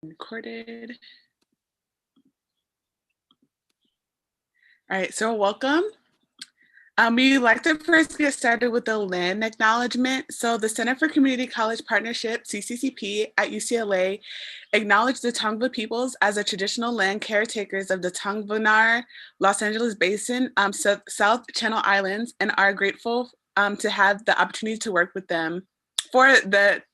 Recorded. All right, so welcome. We'd like to first get started with the land acknowledgement. So the Center for Community College Partnership, CCCP, at UCLA acknowledged the Tongva peoples as the traditional land caretakers of the Tongvanar, Los Angeles Basin, South Channel Islands, and are grateful to have the opportunity to work with them for the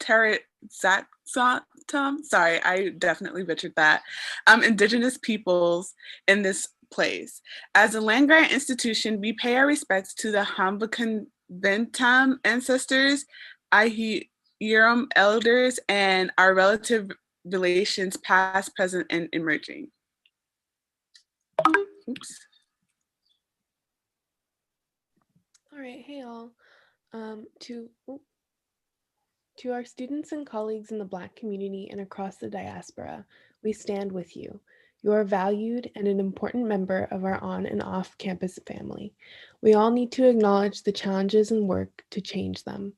sorry, I definitely butchered that, indigenous peoples in this place. As a land grant institution, we pay our respects to the Hambakanventam ancestors, Ahiram elders, and our relative relations past, present, and emerging. Oops. All right, hey all. To our students and colleagues in the Black community and across the diaspora, we stand with you. You are valued and an important member of our on and off campus family. We all need to acknowledge the challenges and work to change them.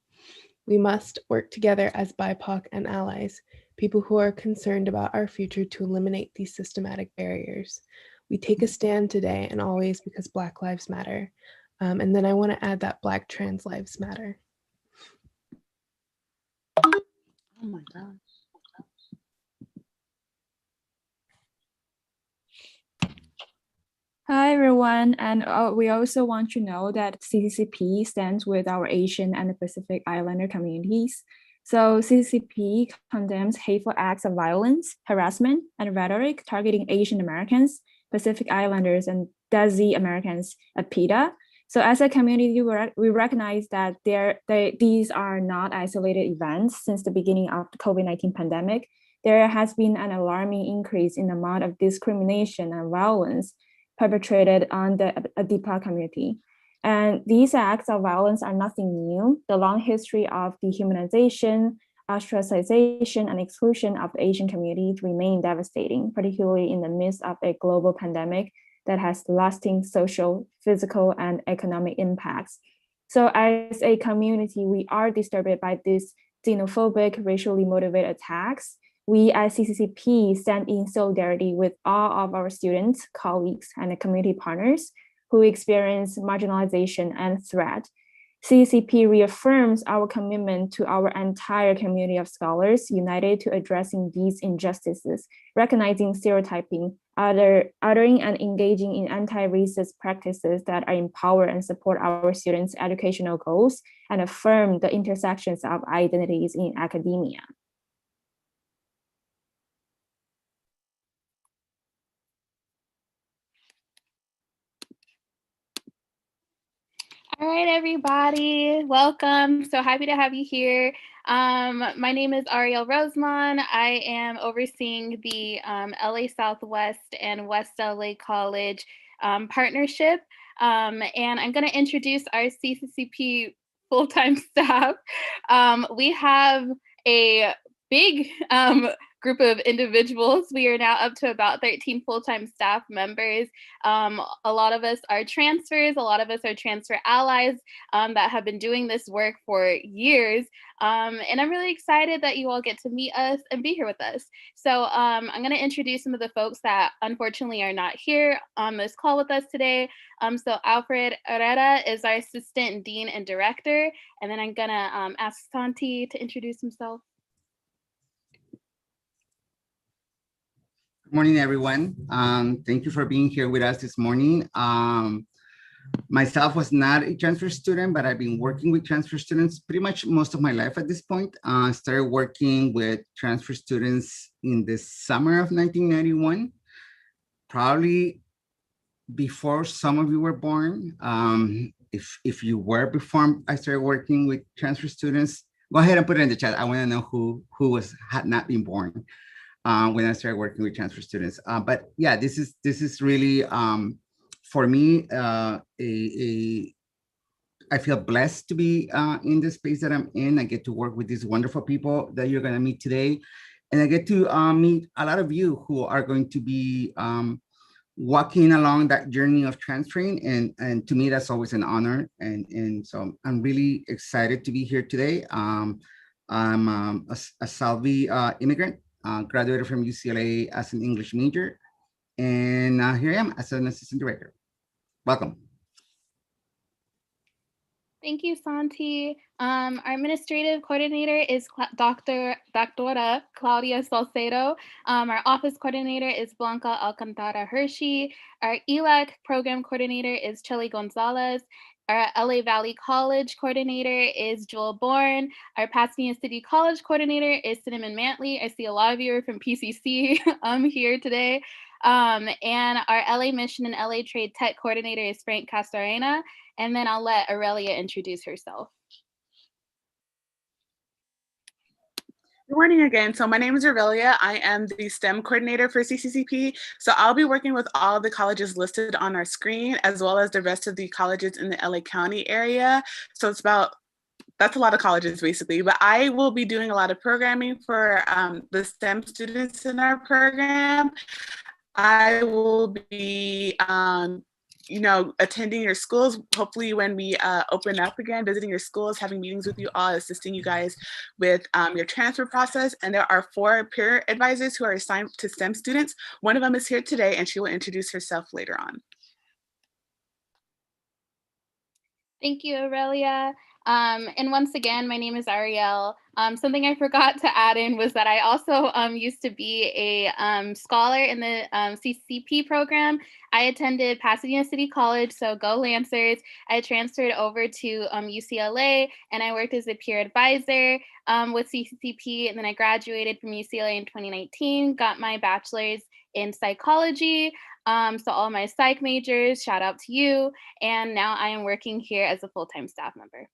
We must work together as BIPOC and allies, people who are concerned about our future, to eliminate these systematic barriers. We take a stand today and always because Black lives matter. And then I want to add that Black trans lives matter. Oh my gosh. Hi, everyone. And we also want to know that CCCP stands with our Asian and Pacific Islander communities. So CCCP condemns hateful acts of violence, harassment, and rhetoric targeting Asian Americans, Pacific Islanders, and Desi Americans at PETA. So as a community, we recognize that these are not isolated events. Since the beginning of the COVID-19 pandemic, there has been an alarming increase in the amount of discrimination and violence perpetrated on the Adipa community. And these acts of violence are nothing new. The long history of dehumanization, ostracization, and exclusion of the Asian communities remain devastating, particularly in the midst of a global pandemic that has lasting social, physical, and economic impacts. So as a community, we are disturbed by these xenophobic, racially motivated attacks. We at CCCP stand in solidarity with all of our students, colleagues, and community partners who experience marginalization and threat. CCCP reaffirms our commitment to our entire community of scholars united to addressing these injustices, recognizing stereotyping, othering, and engaging in anti-racist practices that empower and support our students' educational goals and affirm the intersections of identities in academia. All right, everybody, welcome. So happy to have you here. My name is Ariel Rosemond. I am overseeing the LA Southwest and West LA College partnership. And I'm going to introduce our CCCP full-time staff. We have a big group of individuals. We are now up to about 13 full-time staff members. A lot of us are transfers, a lot of us are transfer allies that have been doing this work for years. And I'm really excited that you all get to meet us and be here with us. So I'm going to introduce some of the folks that unfortunately are not here on this call with us today. So Alfred Herrera is our assistant dean and director. And then I'm going to ask Santi to introduce himself. Good morning, everyone. Thank you for being here with us this morning. Myself was not a transfer student, but I've been working with transfer students pretty much most of my life at this point. I started working with transfer students in the summer of 1991, probably before some of you were born. If you were before I started working with transfer students, go ahead and put it in the chat. I want to know who had not been born when I started working with transfer students. But yeah, this is really, for me, I feel blessed to be in the space that I'm in. I get to work with these wonderful people that you're gonna meet today. And I get to meet a lot of you who are going to be walking along that journey of transferring. And to me, that's always an honor. And so I'm really excited to be here today. I'm a Salvi immigrant. graduated from UCLA as an English major. And here I am as an assistant director. Welcome. Thank you, Santi. Our administrative coordinator is Doctora Claudia Salcedo. Our office coordinator is Blanca Alcantara Hershey. Our ELAC program coordinator is Chely Gonzalez. Our LA Valley College coordinator is Joel Bourne. Our Pasadena City College coordinator is Cinnamon Mantley. I see a lot of you are from PCC here today. And our LA Mission and LA Trade Tech coordinator is Frank Castorena. And then I'll let Aurelia introduce herself. Good morning again. So my name is Aurelia. I am the STEM coordinator for CCCP. So I'll be working with all the colleges listed on our screen, as well as the rest of the colleges in the LA County area. So that's a lot of colleges basically, but I will be doing a lot of programming for the STEM students in our program. I will be attending your schools, hopefully when we open up again, visiting your schools, having meetings with you all, assisting you guys with your transfer process. And there are 4 peer advisors who are assigned to STEM students. One of them is here today and she will introduce herself later on. Thank you, Aurelia. And once again, my name is Ariel. Something I forgot to add in was that I also used to be a scholar in the CCCP program. I attended Pasadena City College, so go Lancers. I transferred over to UCLA and I worked as a peer advisor with CCCP, and then I graduated from UCLA in 2019, got my bachelor's in psychology. So all my psych majors, shout out to you. And now I am working here as a full-time staff member.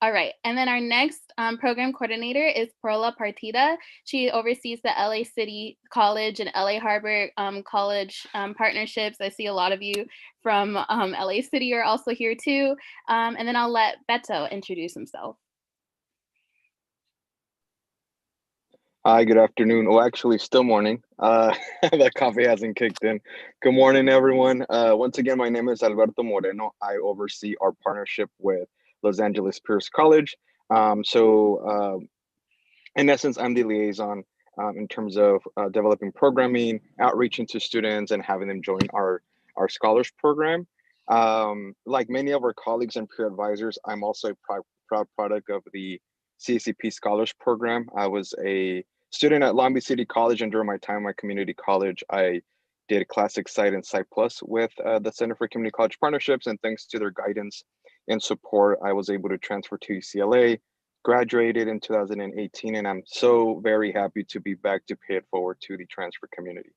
All right, and then our next program coordinator is Perla Partida. She oversees the LA City College and LA Harbor College partnerships. I see a lot of you from LA City are also here too. And then I'll let Beto introduce himself. Hi, good afternoon. Oh, actually, still morning. The coffee hasn't kicked in. Good morning, everyone. Once again, my name is Alberto Moreno. I oversee our partnership with Los Angeles Pierce College. In essence, I'm the liaison in terms of developing programming, outreaching to students, and having them join our scholars program. Like many of our colleagues and peer advisors, I'm also a proud product of the CCCP Scholars Program. I was a student at Long Beach City College, and during my time at community college, I did Classic Site and Site Plus with the Center for Community College Partnerships, and thanks to their guidance and support, I was able to transfer to UCLA, graduated in 2018, and I'm so very happy to be back to pay it forward to the transfer community.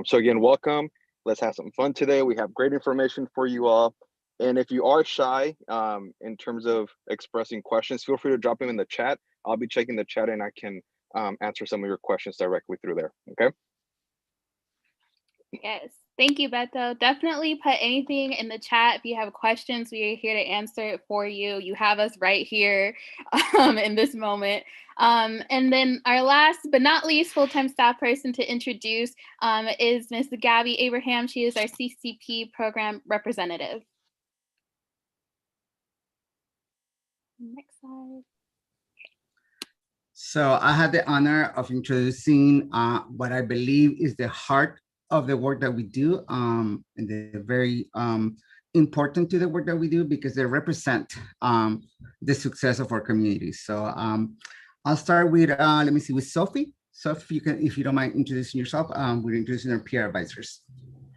So again, welcome. Let's have some fun today. We have great information for you all. And if you are shy in terms of expressing questions, feel free to drop them in the chat. I'll be checking the chat and I can answer some of your questions directly through there, okay? Yes, thank you, Beto. Definitely put anything in the chat if you have questions. We are here to answer it for you. You have us right here in this moment. And then our last but not least full-time staff person to introduce is Ms. Gabby Abraham. She is our CCP program representative. Next slide. So I had the honor of introducing what I believe is the heart of the work that we do, and they're very important to the work that we do because they represent the success of our communities. So I'll start with, let me see, with Sophie. Sophie, you can, if you don't mind introducing yourself, we're introducing our peer advisors.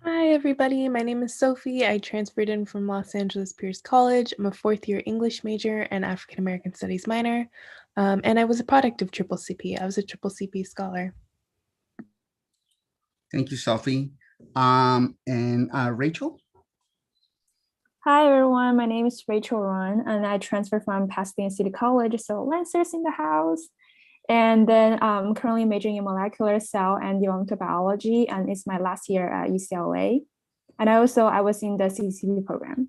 Hi, everybody. My name is Sophie. I transferred in from Los Angeles Pierce College. I'm a 4th-year English major and African American Studies minor. And I was a product of CCCP. I was a CCCP scholar. Thank you, Sophie. And Rachel? Hi, everyone. My name is Rachel Ron, and I transferred from Pasadena City College, so Lancers in the house. And then I'm currently majoring in molecular cell and developmental biology, and it's my last year at UCLA. And I was in the CCCP program.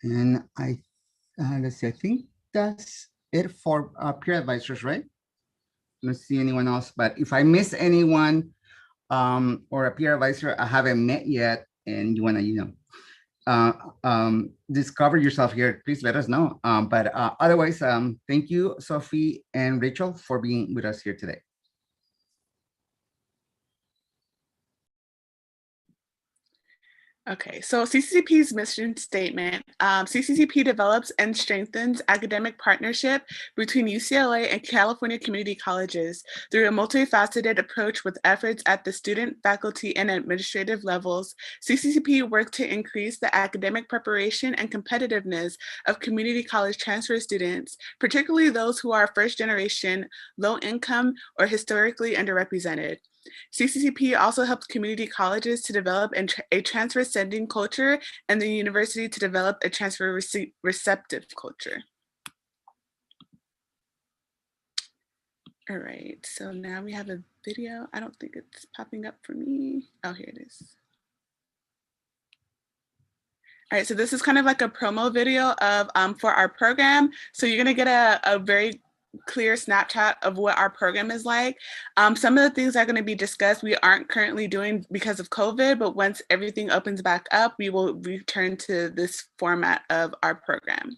And let's see, I think that's it for peer advisors, right? I don't see anyone else, but if I miss anyone or a peer advisor I haven't met yet and you want to, discover yourself here, please let us know. But otherwise, thank you, Sophie and Rachel, for being with us here today. Okay, so CCCP's mission statement, CCCP develops and strengthens academic partnership between UCLA and California community colleges through a multifaceted approach with efforts at the student, faculty, and administrative levels. CCCP works to increase the academic preparation and competitiveness of community college transfer students, particularly those who are first generation, low income, or historically underrepresented. CCCP also helps community colleges to develop a transfer sending culture and the university to develop a transfer receptive culture. All right, so now we have a video. I don't think it's popping up for me. Oh, here it is. All right, so this is kind of like a promo video of for our program. So you're gonna get a very clear snapshot of what our program is like. Some of the things that are going to be discussed we aren't currently doing because of COVID, but once everything opens back up, we will return to this format of our program.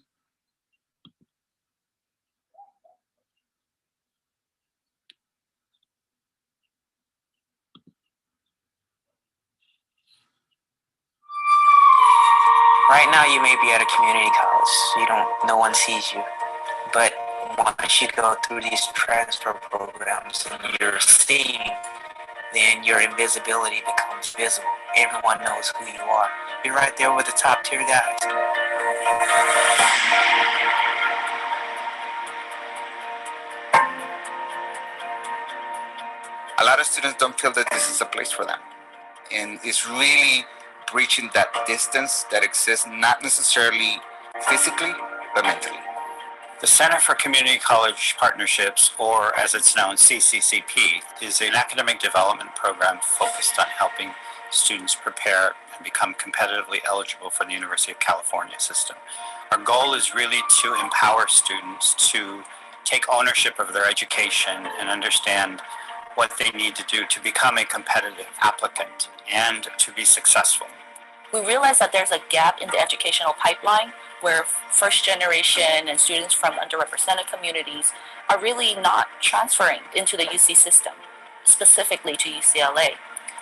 Right now you may be at a community college, no one sees you, but once you go through these transfer programs and you're seen, then your invisibility becomes visible. Everyone knows who you are. You're right there with the top tier guys. A lot of students don't feel that this is a place for them. And it's really breaching that distance that exists, not necessarily physically, but mentally. The Center for Community College Partnerships, or as it's known, CCCP, is an academic development program focused on helping students prepare and become competitively eligible for the University of California system. Our goal is really to empower students to take ownership of their education and understand what they need to do to become a competitive applicant and to be successful. We realize that there's a gap in the educational pipeline where first generation and students from underrepresented communities are really not transferring into the UC system, specifically to UCLA.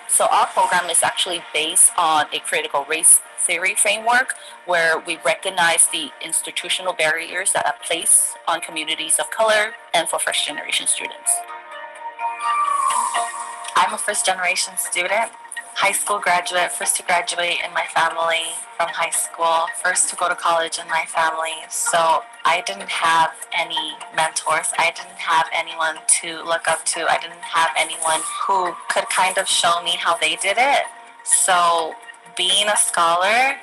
So our program is actually based on a critical race theory framework where we recognize the institutional barriers that are placed on communities of color and for first generation students. I'm a first generation student, high school graduate, first to graduate in my family from high school, first to go to college in my family. So I didn't have any mentors. I didn't have anyone to look up to. I didn't have anyone who could kind of show me how they did it. So being a scholar,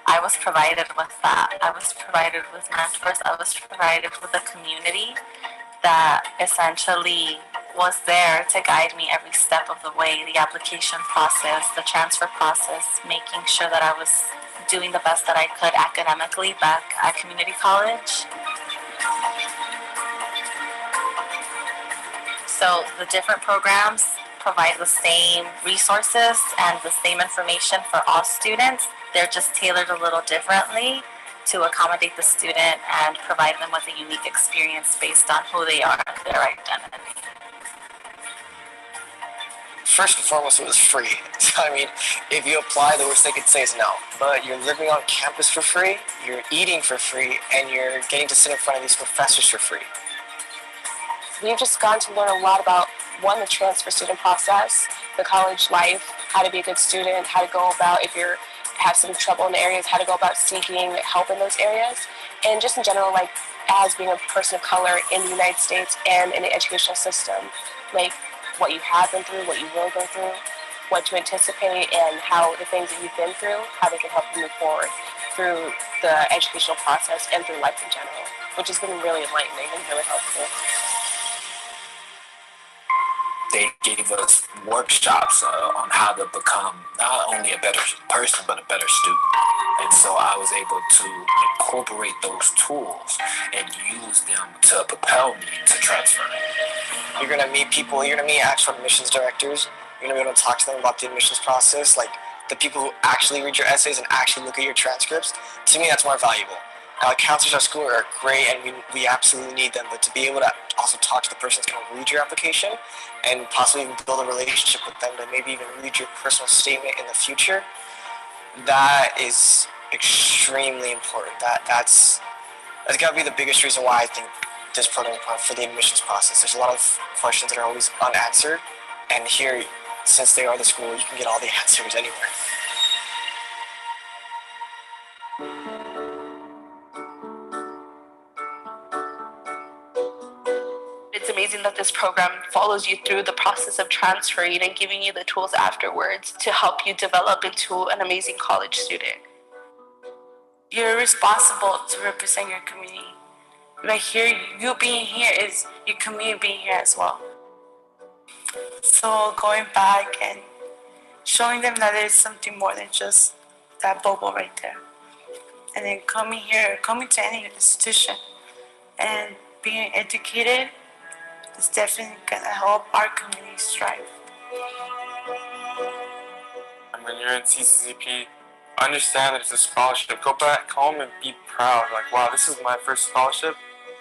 I was provided with that. I was provided with mentors. I was provided with a community that essentially was there to guide me every step of the way, the application process, the transfer process, making sure that I was doing the best that I could academically back at community college. So the different programs provide the same resources and the same information for all students. They're just tailored a little differently to accommodate the student and provide them with a unique experience based on who they are and their identity. First and foremost, it was free. So, I mean, if you apply, the worst they could say is no. But you're living on campus for free, you're eating for free, and you're getting to sit in front of these professors for free. We've just gotten to learn a lot about, one, the transfer student process, the college life, how to be a good student, how to go about if you have some trouble in the areas, how to go about seeking help in those areas, and just in general, like, as being a person of color in the United States and in the educational system, like, what you have been through, what you will go through, what to anticipate, and how the things that you've been through, how they can help you move forward through the educational process and through life in general, which has been really enlightening and really helpful. They gave us workshops on how to become not only a better person, but a better student. And so I was able to incorporate those tools and use them to propel me to transfer. You're going to meet people, you're going to meet actual admissions directors. You're going to be able to talk to them about the admissions process, like the people who actually read your essays and actually look at your transcripts. To me, that's more valuable. Counselors at school are great and we absolutely need them, but to be able to also talk to the person that's going to read your application and possibly even build a relationship with them to maybe even read your personal statement in the future, That is extremely important. That's got to be the biggest reason why I think this program is important for the admissions process. There's a lot of questions that are always unanswered, and here, since they are the school, you can get all the answers anywhere. It's amazing that this program follows you through the process of transferring and giving you the tools afterwards to help you develop into an amazing college student. You're responsible to represent your community. Like here, you being here is your community being here as well. So going back and showing them that there's something more than just that bubble right there. And then coming here, coming to any institution and being educated is definitely gonna help our community strive. And when you're in CCCP, understand that it's a scholarship. Go back home and be proud. Like, wow, this is my first scholarship.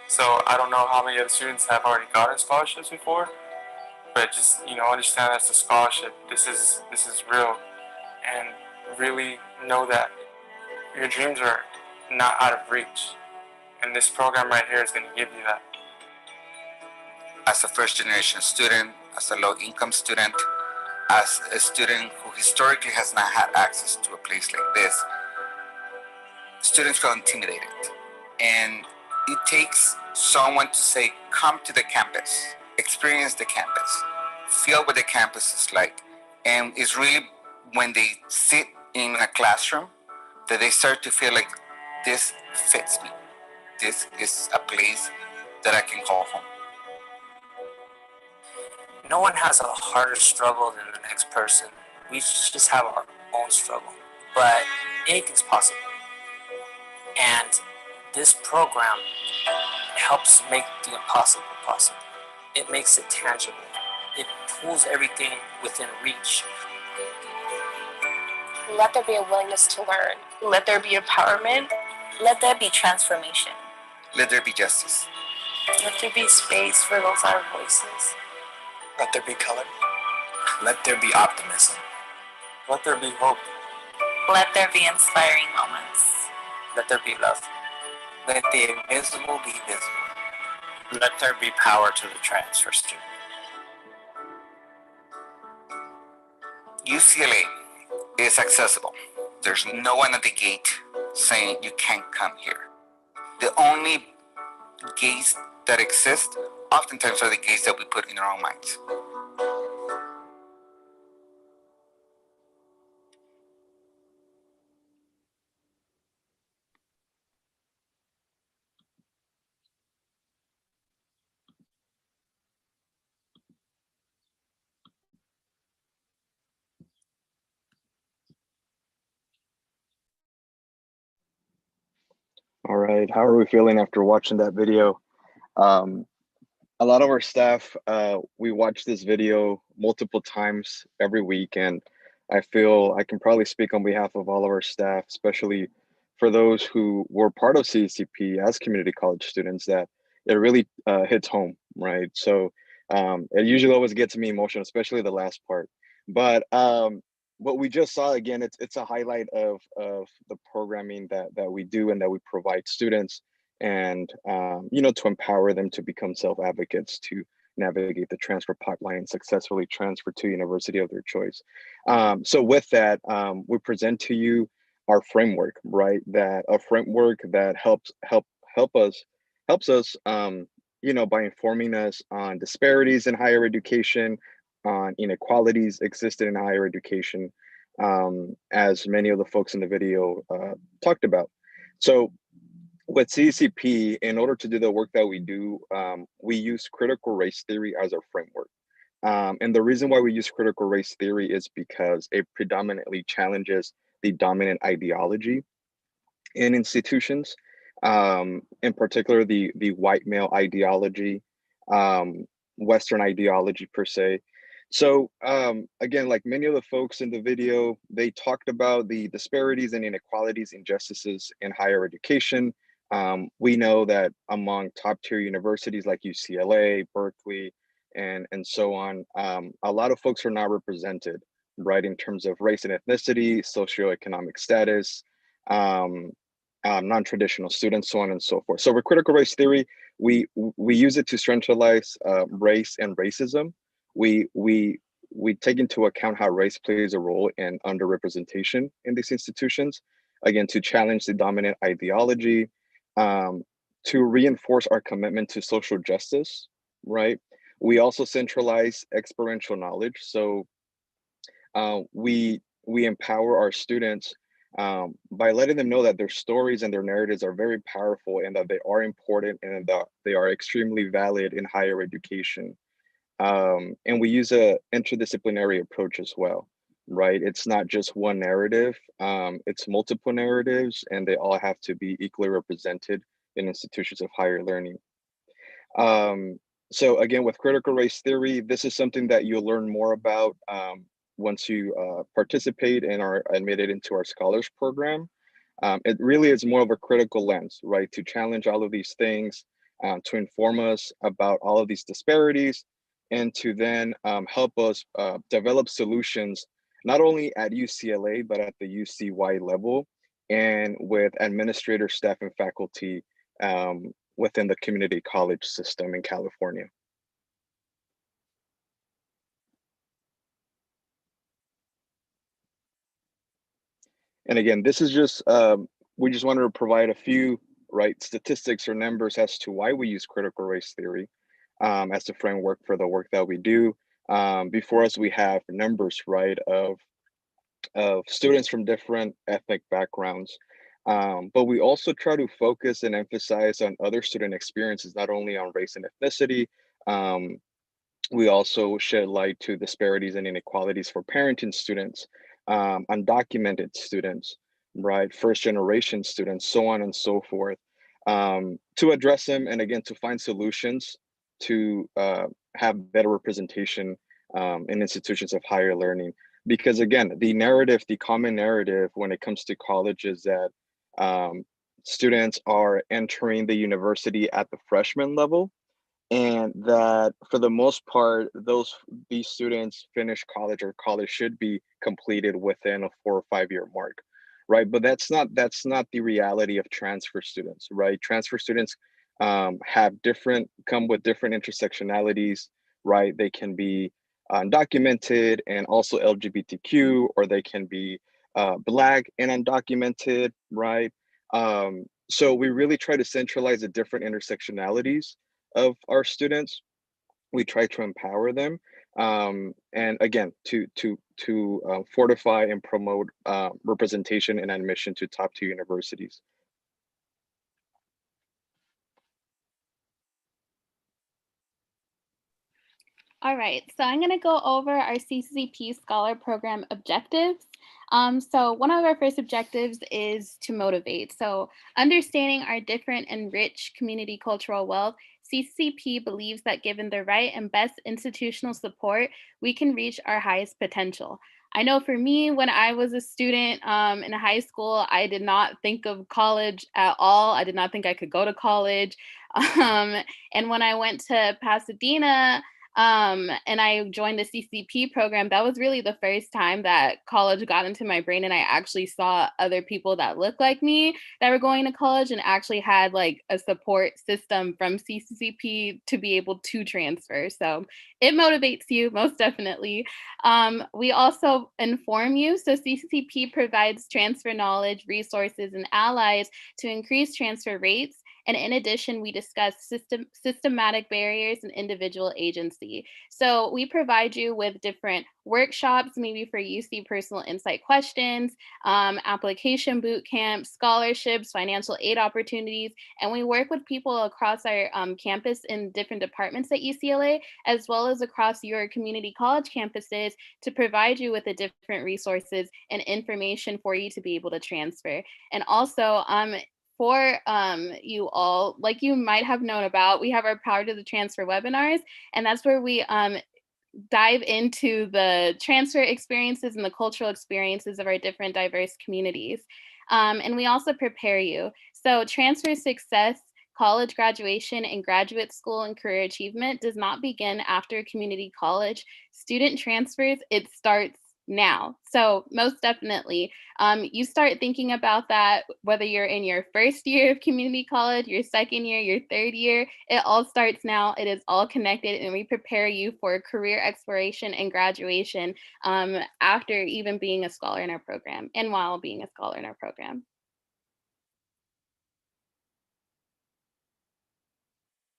So I don't know how many other students have already gotten scholarships before, but just, you know, understand that's a scholarship. This is real, and really know that your dreams are not out of reach. And this program right here is going to give you that. As a first-generation student, as a low-income student, as a student who historically has not had access to a place like this, students feel intimidated. And it takes someone to say, come to the campus, experience the campus, feel what the campus is like. And it's really when they sit in a classroom that they start to feel like this fits me. This is a place that I can call home. No one has a harder struggle than the next person. We just have our own struggle, but anything's possible. And this program helps make the impossible possible. It makes it tangible. It pulls everything within reach. Let there be a willingness to learn. Let there be empowerment. Let there be transformation. Let there be justice. Let there be space for those our voices. Let there be color. Let there be optimism. Let there be hope. Let there be inspiring moments. Let there be love. Let the invisible be visible. Let there be power to the transfer student. UCLA is accessible. There's no one at the gate saying you can't come here. The only gates that exist oftentimes are the gates that we put in our own minds. All right, how are we feeling after watching that video? A lot of our staff, we watch this video multiple times every week, and I feel I can probably speak on behalf of all of our staff, especially for those who were part of CCCP as community college students, that it really hits home, right? So it usually always gets me emotional, especially the last part. But what we just saw, again, it's a highlight of the programming that we do and that we provide students, and you know, to empower them to become self-advocates, to navigate the transfer pipeline and successfully transfer to university of their choice. So with that, we present to you our framework, right? That a framework that helps us, you know, by informing us on disparities in higher education, on inequalities existed in higher education, as many of the folks in the video talked about. So with CCP, in order to do the work that we do, we use critical race theory as our framework. And the reason why we use critical race theory is because it predominantly challenges the dominant ideology in institutions, in particular the white male ideology, Western ideology per se. So again, like many of the folks in the video, they talked about the disparities and inequalities, injustices in higher education. We know that among top tier universities like UCLA, Berkeley, and so on, a lot of folks are not represented right, in terms of race and ethnicity, socioeconomic status, non-traditional students, so on and so forth. So with critical race theory, we use it to centralize race and racism. We take into account how race plays a role in underrepresentation in these institutions, again, to challenge the dominant ideology, to reinforce our commitment to social justice, right? We also centralize experiential knowledge. So we empower our students by letting them know that their stories and their narratives are very powerful and that they are important and that they are extremely valid in higher education. And we use a interdisciplinary approach as well, right? It's not just one narrative, it's multiple narratives, and they all have to be equally represented in institutions of higher learning. So again, with critical race theory, this is something that you'll learn more about once you participate and are admitted into our scholars program. It really is more of a critical lens, right? To challenge all of these things, to inform us about all of these disparities, and to then help us develop solutions, not only at UCLA, but at the UCY level, and with administrators, staff, and faculty within the community college system in California. And again, this is just, we just wanted to provide a few, right, statistics or numbers as to why we use critical race theory as the framework for the work that we do. Before us, we have numbers, right, of students from different ethnic backgrounds. But we also try to focus and emphasize on other student experiences, not only on race and ethnicity. We also shed light to disparities and inequalities for parenting students, undocumented students, right, first generation students, so on and so forth, to address them and again, to find solutions to have better representation in institutions of higher learning. Because again, the narrative, the common narrative when it comes to college is that students are entering the university at the freshman level, and that for the most part, these students finish college, or college should be completed within a 4 or 5 year mark, right? But that's not the reality of transfer students, right? Transfer students come with different intersectionalities, right? They can be undocumented and also LGBTQ, or they can be Black and undocumented, right? So we really try to centralize the different intersectionalities of our students. We try to empower them, and again, to fortify and promote representation and admission to top tier universities. All right, so I'm going to go over our CCCP Scholar Program objectives. So one of our first objectives is to motivate. So understanding our different and rich community cultural wealth, CCCP believes that given the right and best institutional support, we can reach our highest potential. I know for me, when I was a student in high school, I did not think of college at all. I did not think I could go to college. And when I went to Pasadena, and I joined the CCP program, that was really the first time that college got into my brain, and I actually saw other people that looked like me that were going to college and actually had like a support system from CCCP to be able to transfer. So it motivates you, most definitely. We also inform you. So CCCP provides transfer knowledge, resources, and allies to increase transfer rates. And in addition, we discuss systematic barriers and individual agency. So we provide you with different workshops, maybe for UC personal insight questions, application boot camps, scholarships, financial aid opportunities. And we work with people across our campus in different departments at UCLA, as well as across your community college campuses, to provide you with the different resources and information for you to be able to transfer. And also, for you all, like you might have known about, we have our Power to the Transfer webinars, and that's where we dive into the transfer experiences and the cultural experiences of our different diverse communities. And we also prepare you. So transfer success, college graduation, and graduate school and career achievement does not begin after community college. Student transfers, it starts now. So most definitely, you start thinking about that, whether you're in your first year of community college, your second year, your third year, it all starts now. It is all connected, and we prepare you for career exploration and graduation after even being a scholar in our program and while being a scholar in our program.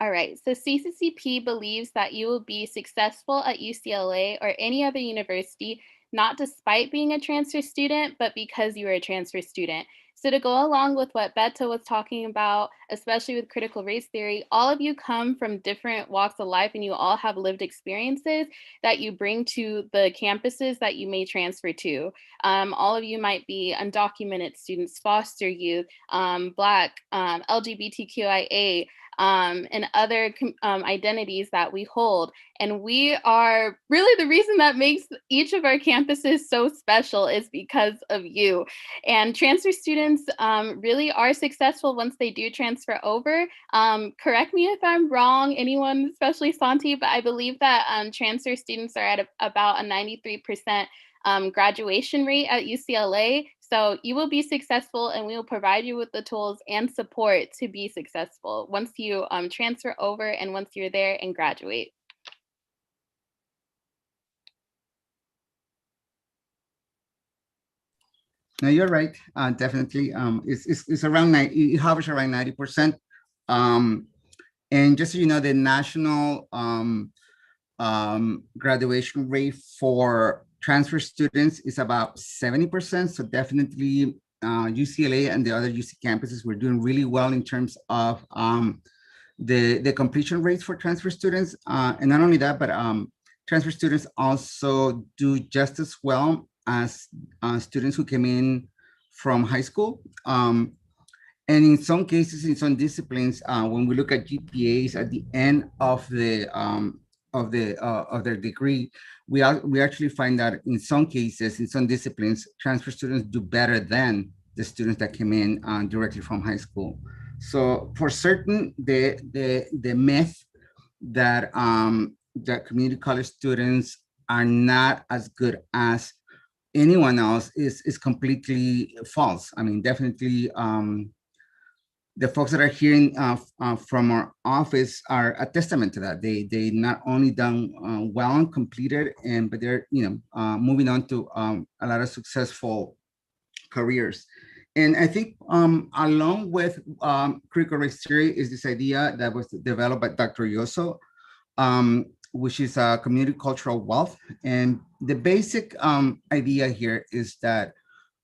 All right, so CCCP believes that you will be successful at UCLA or any other university, not despite being a transfer student, but because you are a transfer student. So to go along with what Beto was talking about, especially with critical race theory, all of you come from different walks of life and you all have lived experiences that you bring to the campuses that you may transfer to. All of you might be undocumented students, foster youth, Black, LGBTQIA, and other identities that we hold. And we are really, the reason that makes each of our campuses so special is because of you. And transfer students really are successful once they do transfer over. Correct me if I'm wrong, anyone, especially Santi, but I believe that transfer students are at about a 93% graduation rate at UCLA. So you will be successful, and we will provide you with the tools and support to be successful once you transfer over and once you're there and graduate. No, you're right. Definitely, it's around it hovers around 90%. And just so you know, the national graduation rate for transfer students is about 70%. So definitely UCLA and the other UC campuses, we're doing really well in terms of the completion rates for transfer students. And not only that, but transfer students also do just as well as students who came in from high school. And in some cases, in some disciplines, when we look at GPAs at the end of their degree, we actually find that in some cases, in some disciplines, transfer students do better than the students that came in directly from high school. So for certain, the myth that that community college students are not as good as anyone else is completely false. I mean, definitely. The folks that are hearing from our office are a testament to that. They not only done well and completed, but they're moving on to a lot of successful careers. And I think along with critical race theory is this idea that was developed by Dr. Yoso, which is community cultural wealth. And the basic idea here is that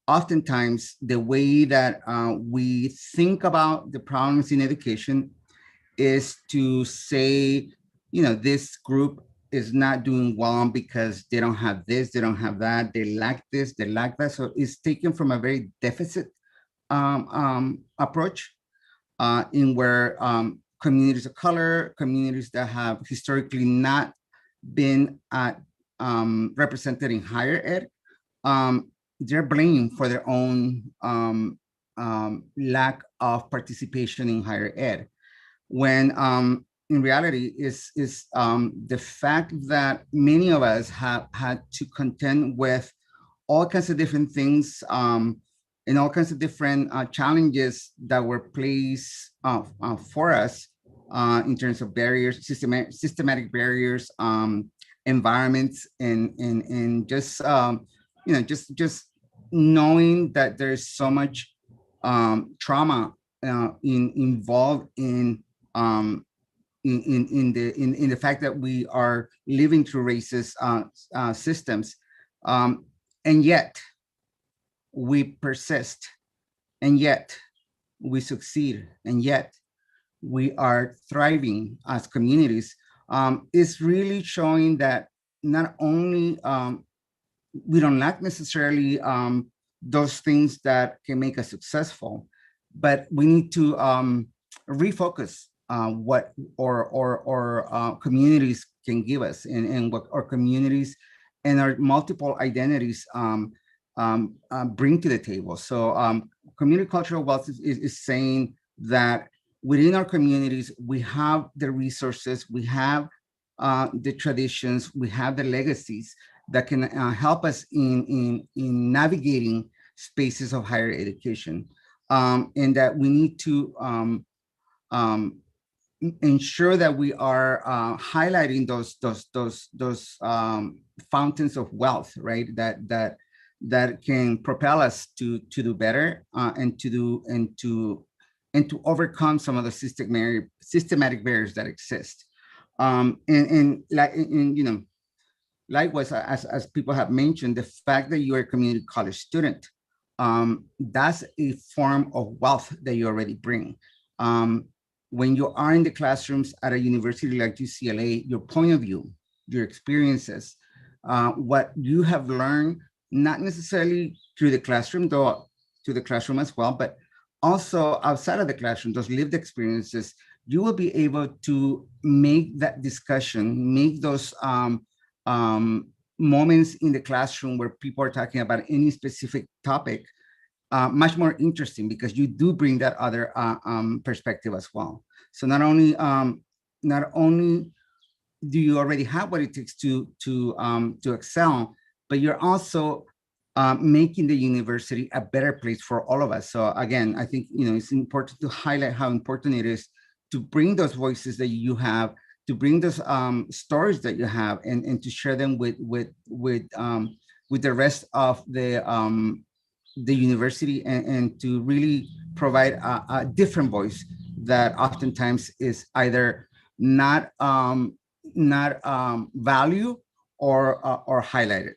oftentimes the way that we think about the problems in education is to say, this group is not doing well because they don't have this, they don't have that, they lack this, they lack that. So it's taken from a very deficit approach in where communities of color, communities that have historically not been represented in higher ed, they're blamed for their own lack of participation in higher ed. When in reality is the fact that many of us have had to contend with all kinds of different things and all kinds of different challenges that were placed for us in terms of barriers, systematic barriers, environments, and just just knowing that there's so much trauma involved in the fact that we are living through racist systems, and yet we persist, and yet we succeed, and yet we are thriving as communities, is really showing that not only we don't lack necessarily those things that can make us successful, but we need to refocus what our communities can give us, and what our communities and our multiple identities bring to the table. So community cultural wealth is saying that within our communities, we have the resources, we have the traditions, we have the legacies that can help us in navigating spaces of higher education, and that we need to ensure that we are highlighting those fountains of wealth, right? That can propel us to do better, and to overcome some of the systematic barriers that exist. Likewise, as people have mentioned, the fact that you're a community college student, that's a form of wealth that you already bring. When you are in the classrooms at a university like UCLA, your point of view, your experiences, what you have learned, not necessarily through the classroom, though through the classroom as well, but also outside of the classroom, those lived experiences, you will be able to make that discussion, make those moments in the classroom where people are talking about any specific topic much more interesting, because you do bring that other perspective as well. So not only do you already have what it takes to excel, but you're also making the university a better place for all of us. So again, I think it's important to highlight how important it is to bring those voices that you have, to bring those stories that you have, and to share them with the rest of the university, and to really provide a different voice that oftentimes is either not value or highlighted.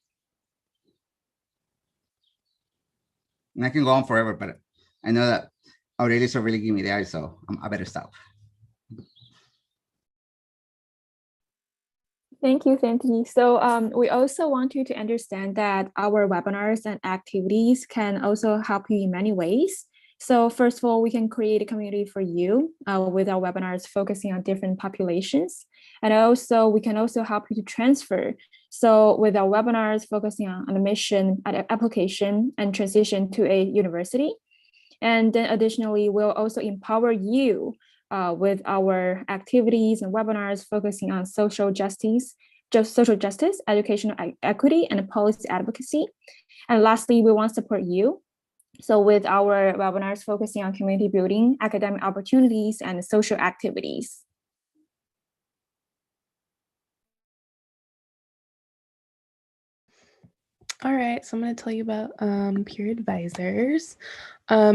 And I can go on forever, but I know that Aurelius already gave me the eye, so I better stop. Thank you, Anthony. So we also want you to understand that our webinars and activities can also help you in many ways. So first of all, we can create a community for you with our webinars focusing on different populations. And also, we can also help you to transfer. So with our webinars focusing on a mission, application, and transition to a university. And then additionally, we'll also empower you with our activities and webinars focusing on social justice, educational equity, and policy advocacy. And lastly, we want to support you. So with our webinars focusing on community building, academic opportunities, and social activities. All right, so I'm going to tell you about PeerAdvisors.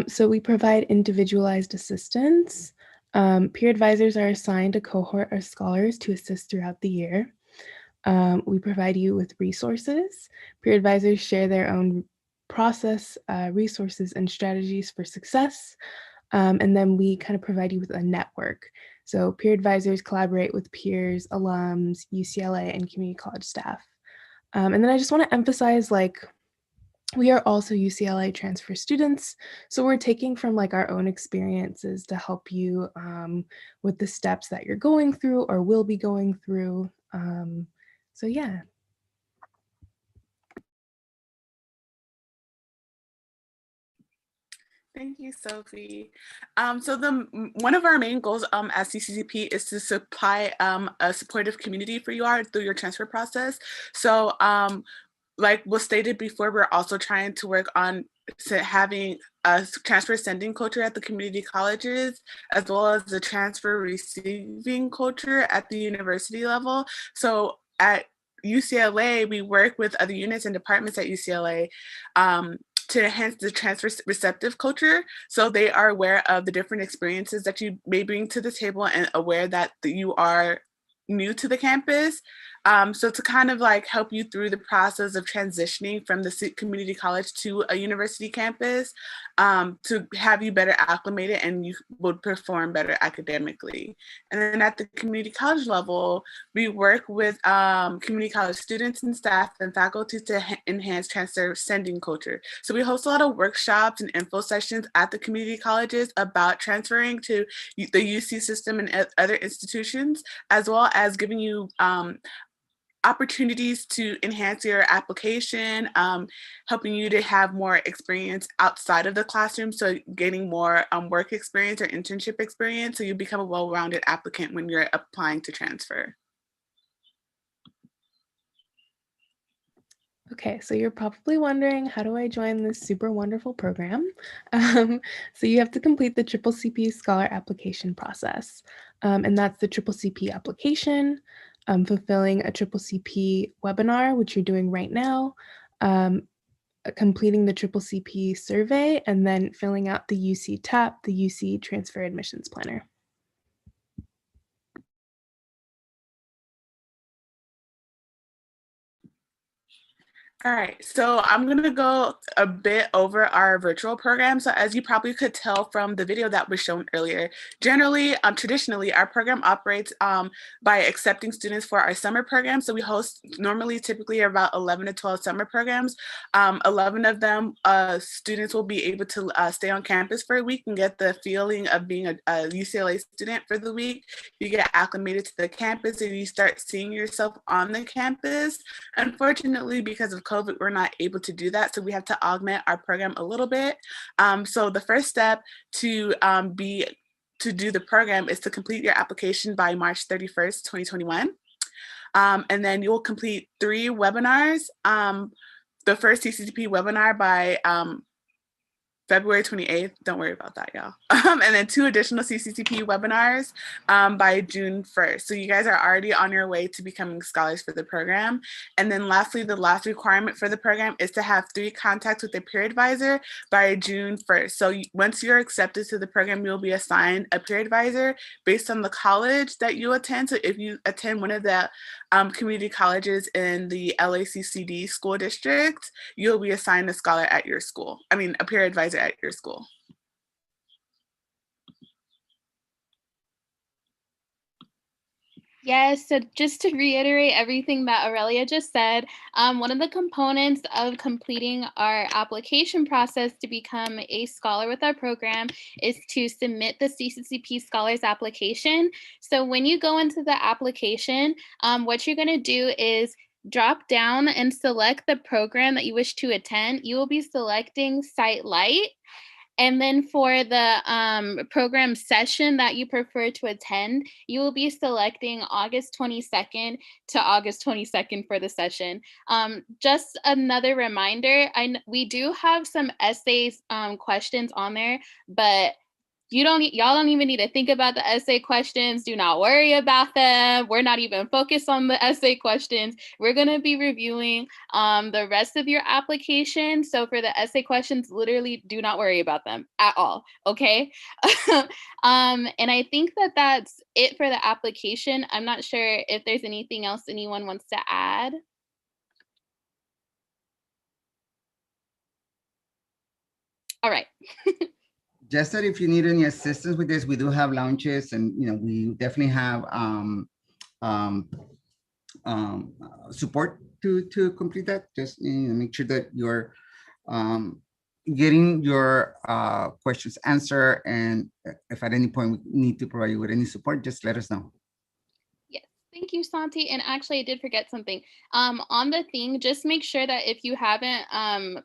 So we provide individualized assistance. PeerAdvisors are assigned a cohort of scholars to assist throughout the year. We provide you with resources. PeerAdvisors share their own process, resources, and strategies for success. And then we kind of provide you with a network. So PeerAdvisors collaborate with peers, alums, UCLA, and community college staff. And then I just want to emphasize, we are also UCLA transfer students, so we're taking from our own experiences to help you with the steps that you're going through or will be going through. So yeah. Thank you, Sophie. So one of our main goals at CCCP is to supply a supportive community for you through your transfer process. So like was stated before, we're also trying to work on having a transfer sending culture at the community colleges, as well as the transfer receiving culture at the university level. So at UCLA, we work with other units and departments at UCLA to enhance the transfer receptive culture, so they are aware of the different experiences that you may bring to the table and aware that you are new to the campus. So to kind of help you through the process of transitioning from the community college to a university campus, to have you better acclimated and you would perform better academically. And then at the community college level, we work with community college students and staff and faculty to enhance transfer sending culture. So we host a lot of workshops and info sessions at the community colleges about transferring to the UC system and other institutions, as well as giving you opportunities to enhance your application, helping you to have more experience outside of the classroom, so gaining more work experience or internship experience, so you become a well-rounded applicant when you're applying to transfer. Okay, so you're probably wondering, how do I join this super wonderful program? So you have to complete the CCCP Scholar application process. And that's the CCCP application, fulfilling a CCCP webinar, which you're doing right now, completing the CCCP survey, and then filling out the UC TAP, the UC Transfer Admissions Planner. All right, so I'm gonna go a bit over our virtual program. So as you probably could tell from the video that was shown earlier, generally, traditionally, our program operates by accepting students for our summer program. So we host normally typically about 11 to 12 summer programs. 11 of them, students will be able to stay on campus for a week and get the feeling of being a UCLA student for the week. You get acclimated to the campus and you start seeing yourself on the campus. Unfortunately, because of COVID, we're not able to do that. So we have to augment our program a little bit. So the first step to do the program is to complete your application by March 31st, 2021. And then you'll complete 3 webinars. The first CCCP webinar by February 28th, don't worry about that, y'all. And then 2 additional CCCP webinars by June 1st. So you guys are already on your way to becoming scholars for the program. And then lastly, the last requirement for the program is to have 3 contacts with a peer advisor by June 1st. So once you're accepted to the program, you'll be assigned a peer advisor based on the college that you attend. So if you attend one of the community colleges in the LACCD school district, you'll be assigned a scholar at your school. I mean, a peer advisor at your school. Yes, so just to reiterate everything that Aurelia just said, one of the components of completing our application process to become a scholar with our program is to submit the CCCP Scholars application. So when you go into the application, what you're going to do is drop down and select the program that you wish to attend. You will be selecting Site Light. And then for the program session that you prefer to attend, you will be selecting August 22nd to August 22nd for the session. Just another reminder, we do have some essays questions on there, but y'all don't even need to think about the essay questions. Do not worry about them. We're not even focused on the essay questions. We're going to be reviewing the rest of your application. So for the essay questions, literally do not worry about them at all. Okay. And I think that that's it for the application. I'm not sure if there's anything else anyone wants to add. All right. Just that if you need any assistance with this, we do have launches, and we definitely have support to complete that. Just make sure that you're getting your questions answered, and if at any point we need to provide you with any support, just let us know. Thank you, Santi. And actually, I did forget something. On the thing, just make sure that if you haven't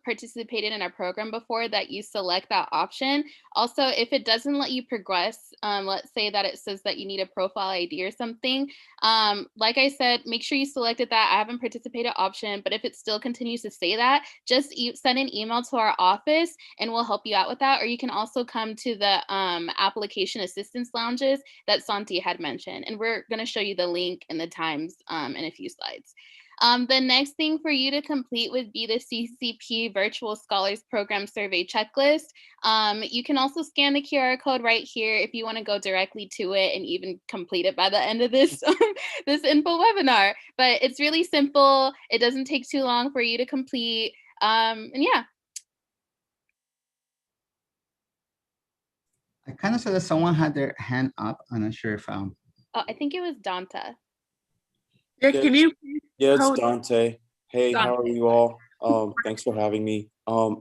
participated in our program before, that you select that option. Also, if it doesn't let you progress, let's say that it says that you need a profile ID or something. Like I said, make sure you selected that I haven't participated option. But if it still continues to say that, just send an email to our office and we'll help you out with that. Or you can also come to the application assistance lounges that Santi had mentioned. And we're going to show you the link and the times in a few slides. The next thing for you to complete would be the CCCP Virtual Scholars Program Survey Checklist. You can also scan the QR code right here if you want to go directly to it and even complete it by the end of this, this info webinar. But it's really simple. It doesn't take too long for you to complete. And yeah. I kind of saw that someone had their hand up. I'm not sure if Oh, I think it was Danta. Yeah, can you? Yeah, it's Dante. Hey, how are you all? Thanks for having me. I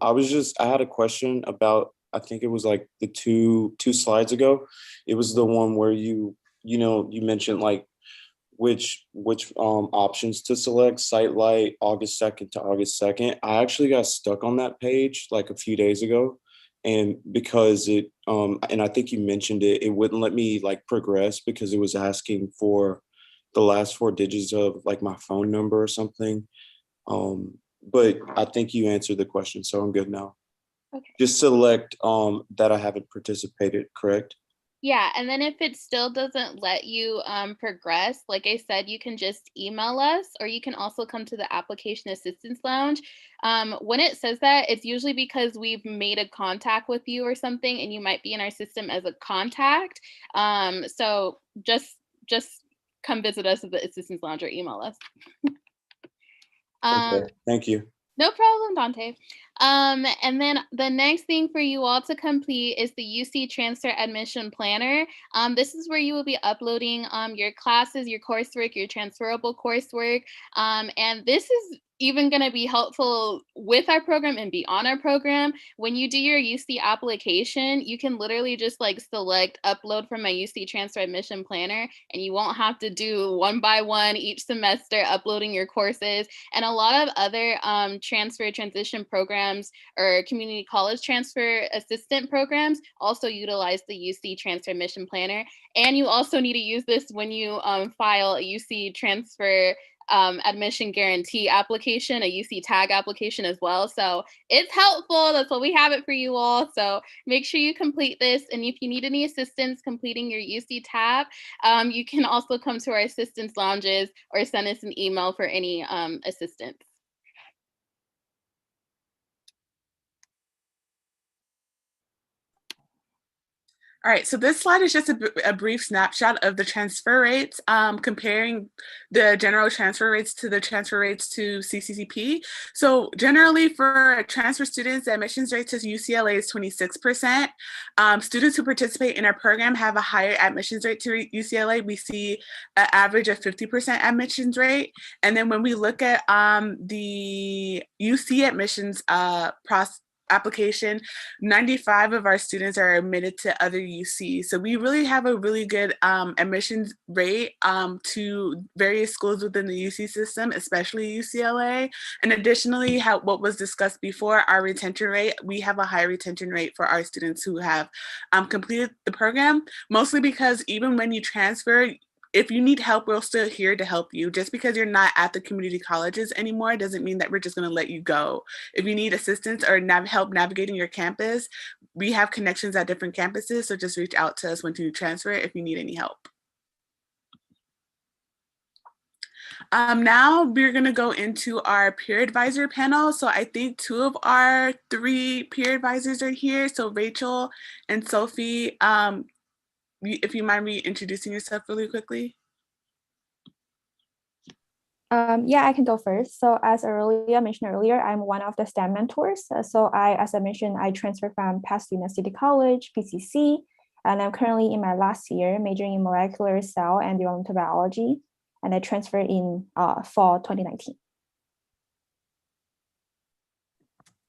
had a question about, I think it was like the two slides ago. It was the one where you mentioned like which options to select, Site Light, August 2nd to August 2nd. I actually got stuck on that page like a few days ago. And because it, and I think you mentioned it, it wouldn't let me like progress because it was asking for the last 4 digits of like my phone number or something. but I think you answered the question, so I'm good now. Okay. Just select that I haven't participated, correct? Yeah, and then if it still doesn't let you progress, like I said, you can just email us, or you can also come to the Application Assistance Lounge. When it says that, it's usually because we've made a contact with you or something, and you might be in our system as a contact. So just come visit us at the Assistance Lounge or email us. Okay, thank you. No problem, Dante. And then the next thing for you all to complete is the UC Transfer Admission Planner. This is where you will be uploading your classes, your coursework, your transferable coursework. And this is even going to be helpful with our program and beyond our program. When you do your UC application, you can literally just like select upload from my UC Transfer Admission Planner, and you won't have to do one by one each semester uploading your courses. And a lot of other transfer transition programs or community college transfer assistant programs also utilize the UC Transfer Admission Planner. And you also need to use this when you file a UC Transfer admission guarantee application, a UC tag application as well. So it's helpful. That's what we have it for you all. So make sure you complete this. And if you need any assistance completing your UC tab, you can also come to our assistance lounges or send us an email for any assistance. All right, so this slide is just a brief snapshot of the transfer rates, comparing the general transfer rates to the transfer rates to CCCP. So generally for transfer students, the admissions rate to UCLA is 26%. Students who participate in our program have a higher admissions rate to UCLA. We see an average of 50% admissions rate. And then when we look at the UC admissions application, 95 of our students are admitted to other UCs. So we really have a really good admissions rate to various schools within the UC system, especially UCLA. And additionally, what was discussed before, our retention rate, we have a high retention rate for our students who have completed the program, mostly because even when you transfer, if you need help, we're still here to help you. Just because you're not at the community colleges anymore doesn't mean that we're just going to let you go. If you need assistance or help navigating your campus, we have connections at different campuses, so just reach out to us when you transfer if you need any help. Now we're going to go into our peer advisor panel. So I think 2 of our 3 peer advisors are here. So Rachel and Sophie, if you mind reintroducing yourself really quickly. Yeah, I can go first. So as I mentioned earlier, I'm one of the STEM mentors. So as I mentioned, I transferred from Pasadena City College, PCC, and I'm currently in my last year majoring in molecular cell and developmental biology. And I transferred in fall 2019.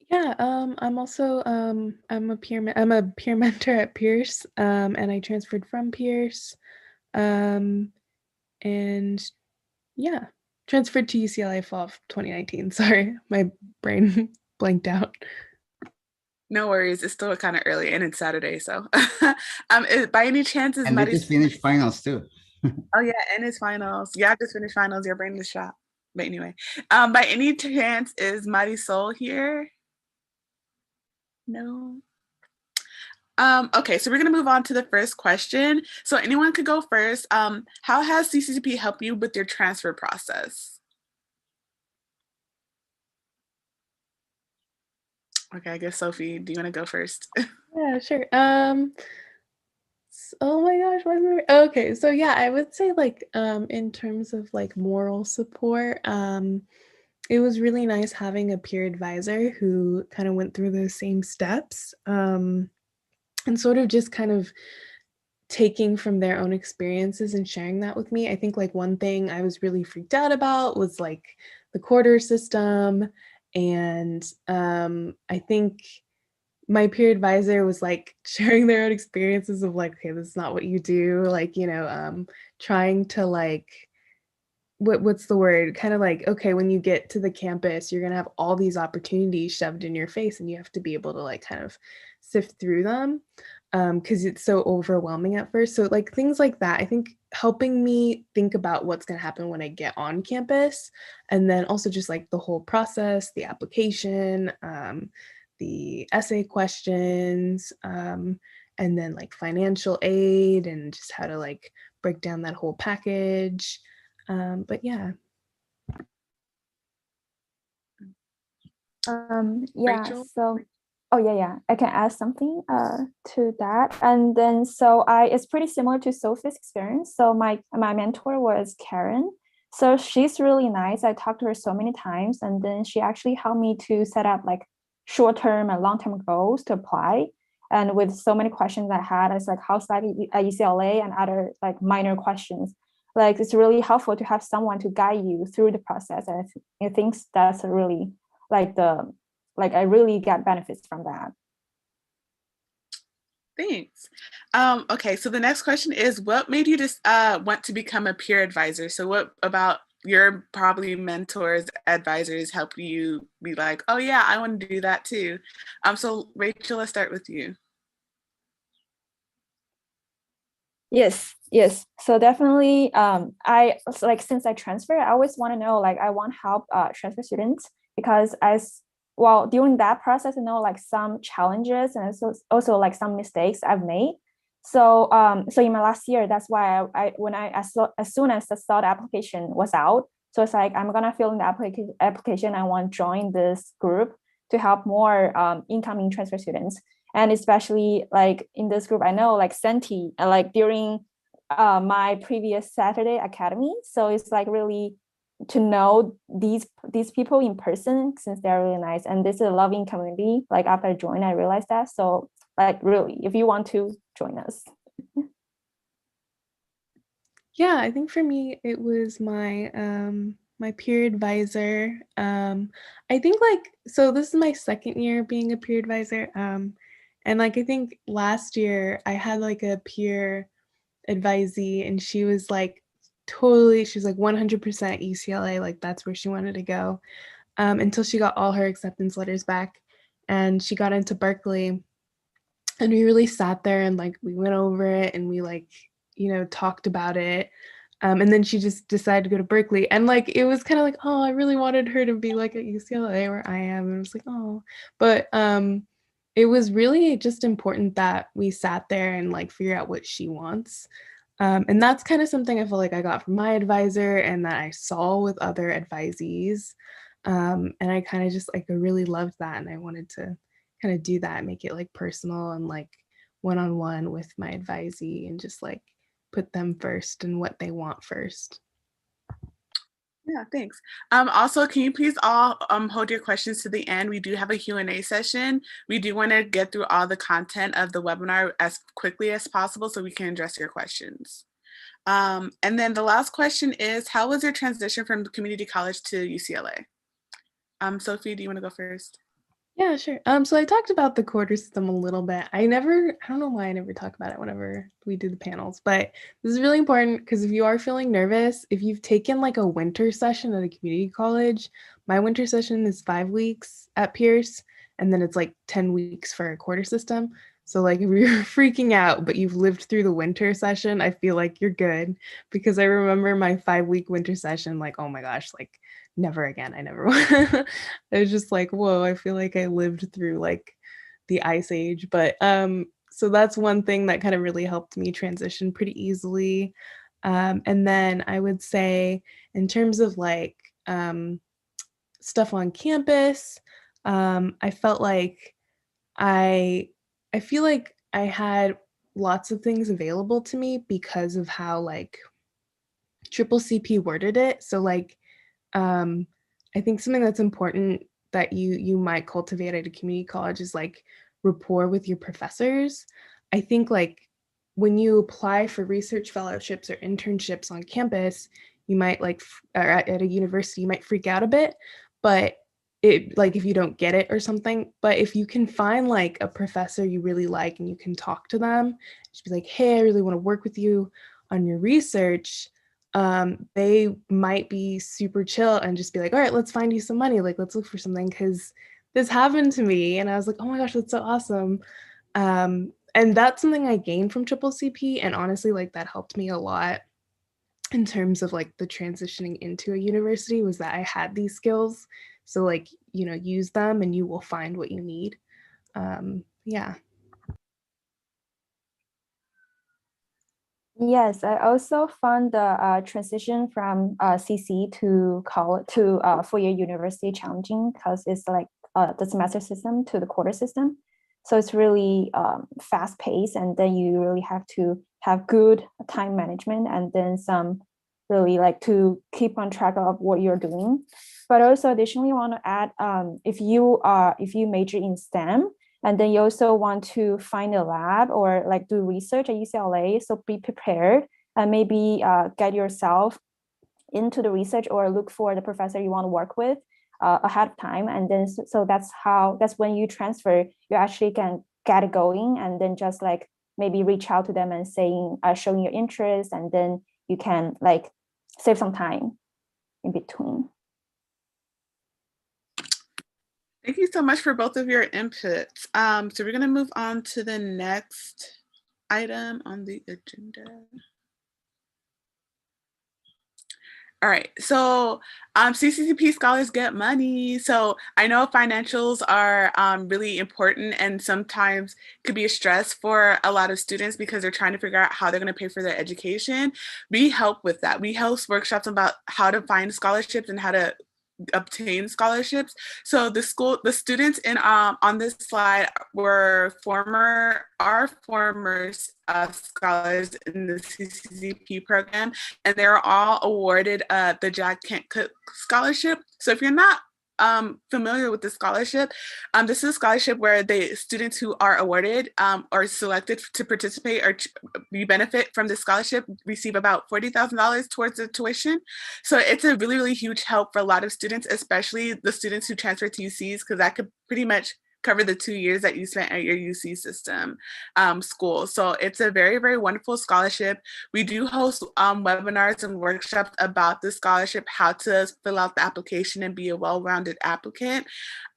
Yeah, I'm also I'm a peer mentor at Pierce, and I transferred from Pierce, and yeah, transferred to UCLA fall of 2019. Sorry, my brain blanked out. No worries, it's still kind of early and it's Saturday, so by any chance is and they just finished finals too. Oh yeah, and it's finals. Yeah, I just finished finals. Your brain is shot. But anyway, by any chance is Marisol here? No. Okay, so we're gonna move on to the first question. So anyone could go first. How has CCCP helped you with your transfer process? Okay, I guess Sophie, do you want to go first? Yeah, sure. Oh my gosh, okay, so yeah, I would say like in terms of like moral support, it was really nice having a peer advisor who kind of went through those same steps, and sort of just kind of taking from their own experiences and sharing that with me. I think like one thing I was really freaked out about was like the quarter system, and I think my peer advisor was like sharing their own experiences of like, okay, this is not what you do, like, you know, trying to like, what's the word, kind of like, okay, when you get to the campus, you're gonna have all these opportunities shoved in your face and you have to be able to like kind of sift through them. because it's so overwhelming at first. So like things like that, I think helping me think about what's going to happen when I get on campus, and then also just like the whole process, the application, the essay questions, and then like financial aid and just how to like break down that whole package. But yeah. Yeah, Rachel? so oh yeah, I can add something to that. And then so it's pretty similar to Sophie's experience. So my mentor was Karen. So she's really nice. I talked to her so many times, and then she actually helped me to set up like short-term and long-term goals to apply. And with so many questions I had, it's like how's that at UCLA and other like minor questions. Like it's really helpful to have someone to guide you through the process. And I think that's a really I really get benefits from that. Thanks. Okay, so the next question is, what made you just want to become a peer advisor? So what about your probably mentors, advisors help you be like, oh yeah, I want to do that too. So Rachel, let's start with you. Yes. So definitely, since I transferred, I always want to know, like, I want to help transfer students because during that process, I know like some challenges and also like some mistakes I've made. So so in my last year, that's why as soon as the start application was out, so it's like I'm gonna fill in the application. I want to join this group to help more incoming transfer students. And especially like in this group, I know like Senti, like during my previous Saturday Academy. So it's like really to know these people in person since they're really nice. And this is a loving community. Like after I joined, I realized that. So like really, if you want to join us. Yeah, I think for me, it was my my peer advisor. I think like, so this is my second year being a peer advisor. And like, I think last year I had like a peer advisee and she was like she's like 100% UCLA, like that's where she wanted to go, until she got all her acceptance letters back and she got into Berkeley. And we really sat there and like we went over it and we like, talked about it. And then she just decided to go to Berkeley. And like it was kind of like, oh, I really wanted her to be like at UCLA where I am. And it was like, oh, but it was really just important that we sat there and like figure out what she wants. And that's kind of something I feel like I got from my advisor and that I saw with other advisees. And I kind of just like I really loved that. And I wanted to kind of do that, make it like personal and like one-on-one with my advisee and just like put them first and what they want first. Yeah, thanks. Also, can you please all hold your questions to the end? We do have a Q&A session. We do want to get through all the content of the webinar as quickly as possible so we can address your questions. And then the last question is, how was your transition from community college to UCLA? Sophie, do you want to go first? Yeah, sure. So I talked about the quarter system a little bit. I don't know why I never talk about it whenever we do the panels, but this is really important because if you are feeling nervous, if you've taken like a winter session at a community college, my winter session is 5 weeks at Pierce, and then it's like 10 weeks for a quarter system. So like if you're freaking out, but you've lived through the winter session, I feel like you're good because I remember my 5-week winter session, like, oh my gosh, like never again. I never I was just like, whoa, I feel like I lived through like the ice age. But so that's one thing that kind of really helped me transition pretty easily. And then I would say in terms of like stuff on campus, I felt like I feel like I had lots of things available to me because of how like CCCP worded it. So like I think something that's important that you might cultivate at a community college is like rapport with your professors. I think like when you apply for research fellowships or internships on campus, you might like or at a university, you might freak out a bit, but it like if you don't get it or something. But if you can find like a professor you really like and you can talk to them, just be like, hey, I really want to work with you on your research. They might be super chill and just be like, all right, let's find you some money. Like, let's look for something because this happened to me. And I was like, oh my gosh, that's so awesome. And that's something I gained from CCCP, and honestly, like that helped me a lot in terms of like the transitioning into a university, was that I had these skills. So like, you know, use them and you will find what you need. Yeah. Yes, I also found the transition from CC to college to four-year university challenging because it's like the semester system to the quarter system. So it's really fast paced, and then you really have to have good time management and then some really like to keep on track of what you're doing. But also additionally, I want to add if you major in STEM, and then you also want to find a lab or like do research at UCLA. So be prepared and maybe get yourself into the research or look for the professor you want to work with ahead of time. And then so that's when you transfer, you actually can get it going, and then just like maybe reach out to them and saying, showing your interest, and then you can like save some time in between. Thank you so much for both of your inputs. So we're going to move on to the next item on the agenda. All right, so CCCP scholars get money. So I know financials are really important and sometimes could be a stress for a lot of students because they're trying to figure out how they're going to pay for their education. We help with that. We host workshops about how to find scholarships and how to obtain scholarships. So the students in on this slide were former scholars in the CCCP program, and they're all awarded the Jack Kent Cook Scholarship. So if you're not familiar with the scholarship, this is a scholarship where the students who are awarded or selected to participate or you benefit from the scholarship receive about $40,000 towards the tuition. So it's a really, really huge help for a lot of students, especially the students who transfer to UCs, because that could pretty much cover the 2 years that you spent at your UC system school. So it's a very, very wonderful scholarship. We do host webinars and workshops about the scholarship, how to fill out the application and be a well-rounded applicant.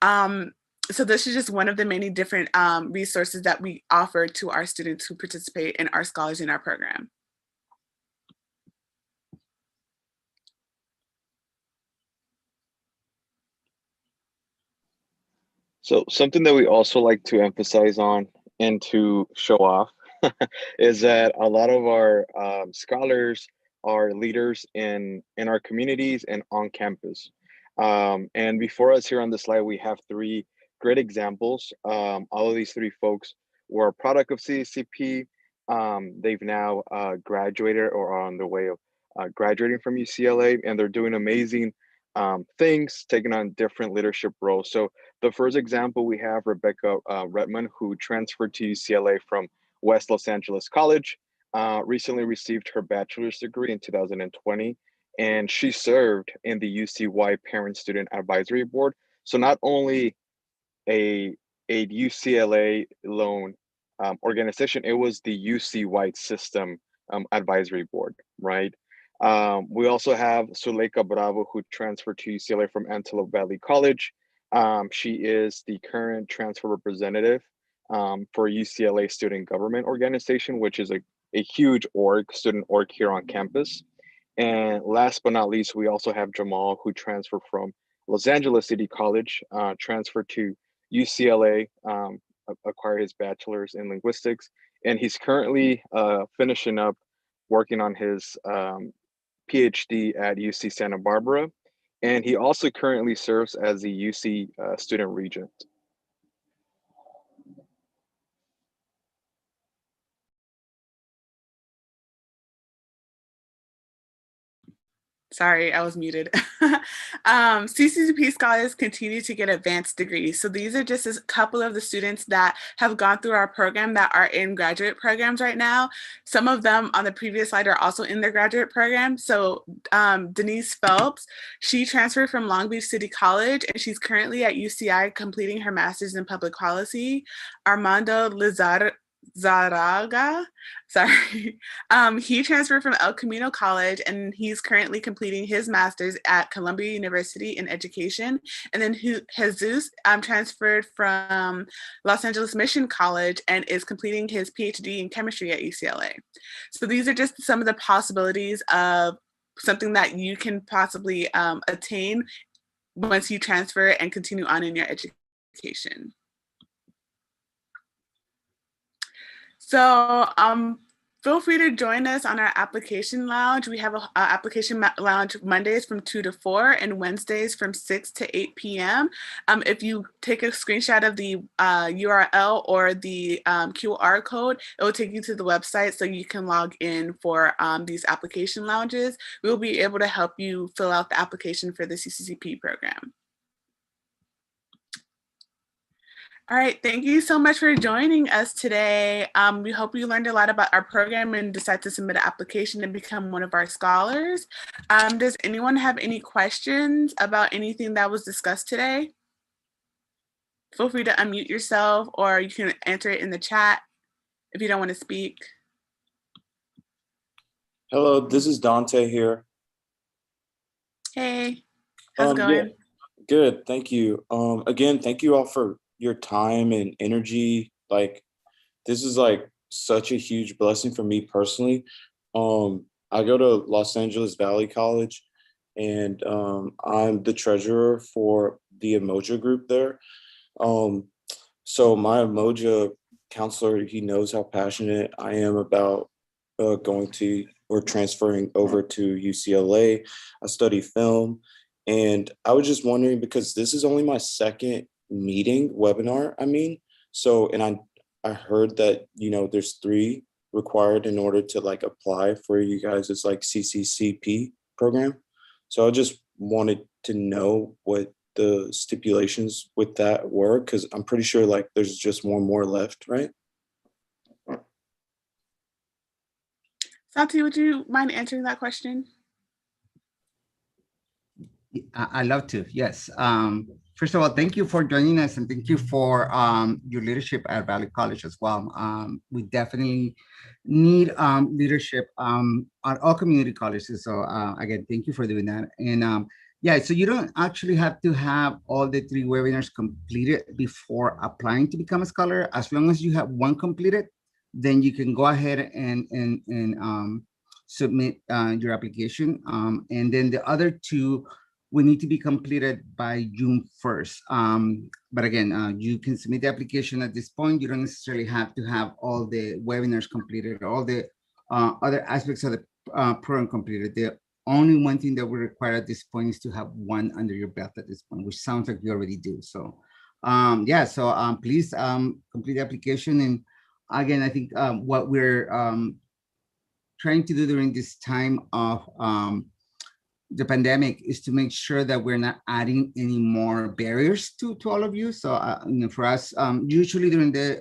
So this is just one of the many different resources that we offer to our students who participate in our scholars in our program. So something that we also like to emphasize on and to show off is that a lot of our scholars are leaders in our communities and on campus. And before us here on the slide, we have three great examples. All of these three folks were a product of CCCP. They've now graduated or are on the way of graduating from UCLA, and they're doing amazing things, taking on different leadership roles. So the first example, we have Rebecca Redmond, who transferred to UCLA from West Los Angeles College, recently received her bachelor's degree in 2020, and she served in the UCY Parent Student Advisory Board. So not only a UCLA loan organization, it was the UC-wide system advisory board, right? We also have Zuleika Bravo, who transferred to UCLA from Antelope Valley College. She is the current transfer representative for UCLA Student Government Organization, which is a huge student org here on campus. And last but not least, we also have Jamal, who transferred from Los Angeles City College, transferred to UCLA, acquired his bachelor's in linguistics, and he's currently finishing up working on his PhD at UC Santa Barbara, and he also currently serves as the UC student regent. Sorry, I was muted. CCCP scholars continue to get advanced degrees. So these are just a couple of the students that have gone through our program that are in graduate programs right now. Some of them on the previous slide are also in their graduate program. So Denise Phelps, she transferred from Long Beach City College, and she's currently at UCI completing her master's in public policy. Armando Zaraga, sorry. He transferred from El Camino College, and he's currently completing his master's at Columbia University in education. And then Jesus transferred from Los Angeles Mission College and is completing his PhD in chemistry at UCLA. So these are just some of the possibilities of something that you can possibly attain once you transfer and continue on in your education. So feel free to join us on our application lounge. We have an application lounge Mondays from 2 to 4 and Wednesdays from 6 to 8 p.m. If you take a screenshot of the URL or the QR code, it will take you to the website so you can log in for these application lounges. We'll be able to help you fill out the application for the CCCP program. All right, thank you so much for joining us today. We hope you learned a lot about our program and decide to submit an application and become one of our scholars. Does anyone have any questions about anything that was discussed today? Feel free to unmute yourself, or you can answer it in the chat if you don't want to speak. Hello, this is Dante here. Hey, how's it going? Yeah, good, thank you. Again, thank you all for your time and energy. Like, this is like such a huge blessing for me personally. I go to Los Angeles Valley College, and I'm the treasurer for the Emoja group there. So my Emoja counselor, he knows how passionate I am about going to or transferring over to UCLA. I study film, and I was just wondering, because this is only my second webinar, I mean. So, and I heard that, you know, there's 3 required in order to like apply for you guys' it's like CCCP program. So I just wanted to know what the stipulations with that were, because I'm pretty sure like there's just one more left, right? Santi, would you mind answering that question? I'd love to, yes. First of all, thank you for joining us, and thank you for your leadership at Valley College as well. We definitely need leadership at all community colleges. So again, thank you for doing that. And yeah, so you don't actually have to have all the 3 webinars completed before applying to become a scholar. As long as you have one completed, then you can go ahead and submit your application. And then the other 2 will need to be completed by June 1st. But again, you can submit the application at this point. You don't necessarily have to have all the webinars completed, or all the other aspects of the program completed. The only one thing that we require at this point is to have one under your belt at this point, which sounds like you already do. So yeah, so please complete the application. And again, I think what we're trying to do during this time of the pandemic is to make sure that we're not adding any more barriers to all of you. So you know, for us, usually during the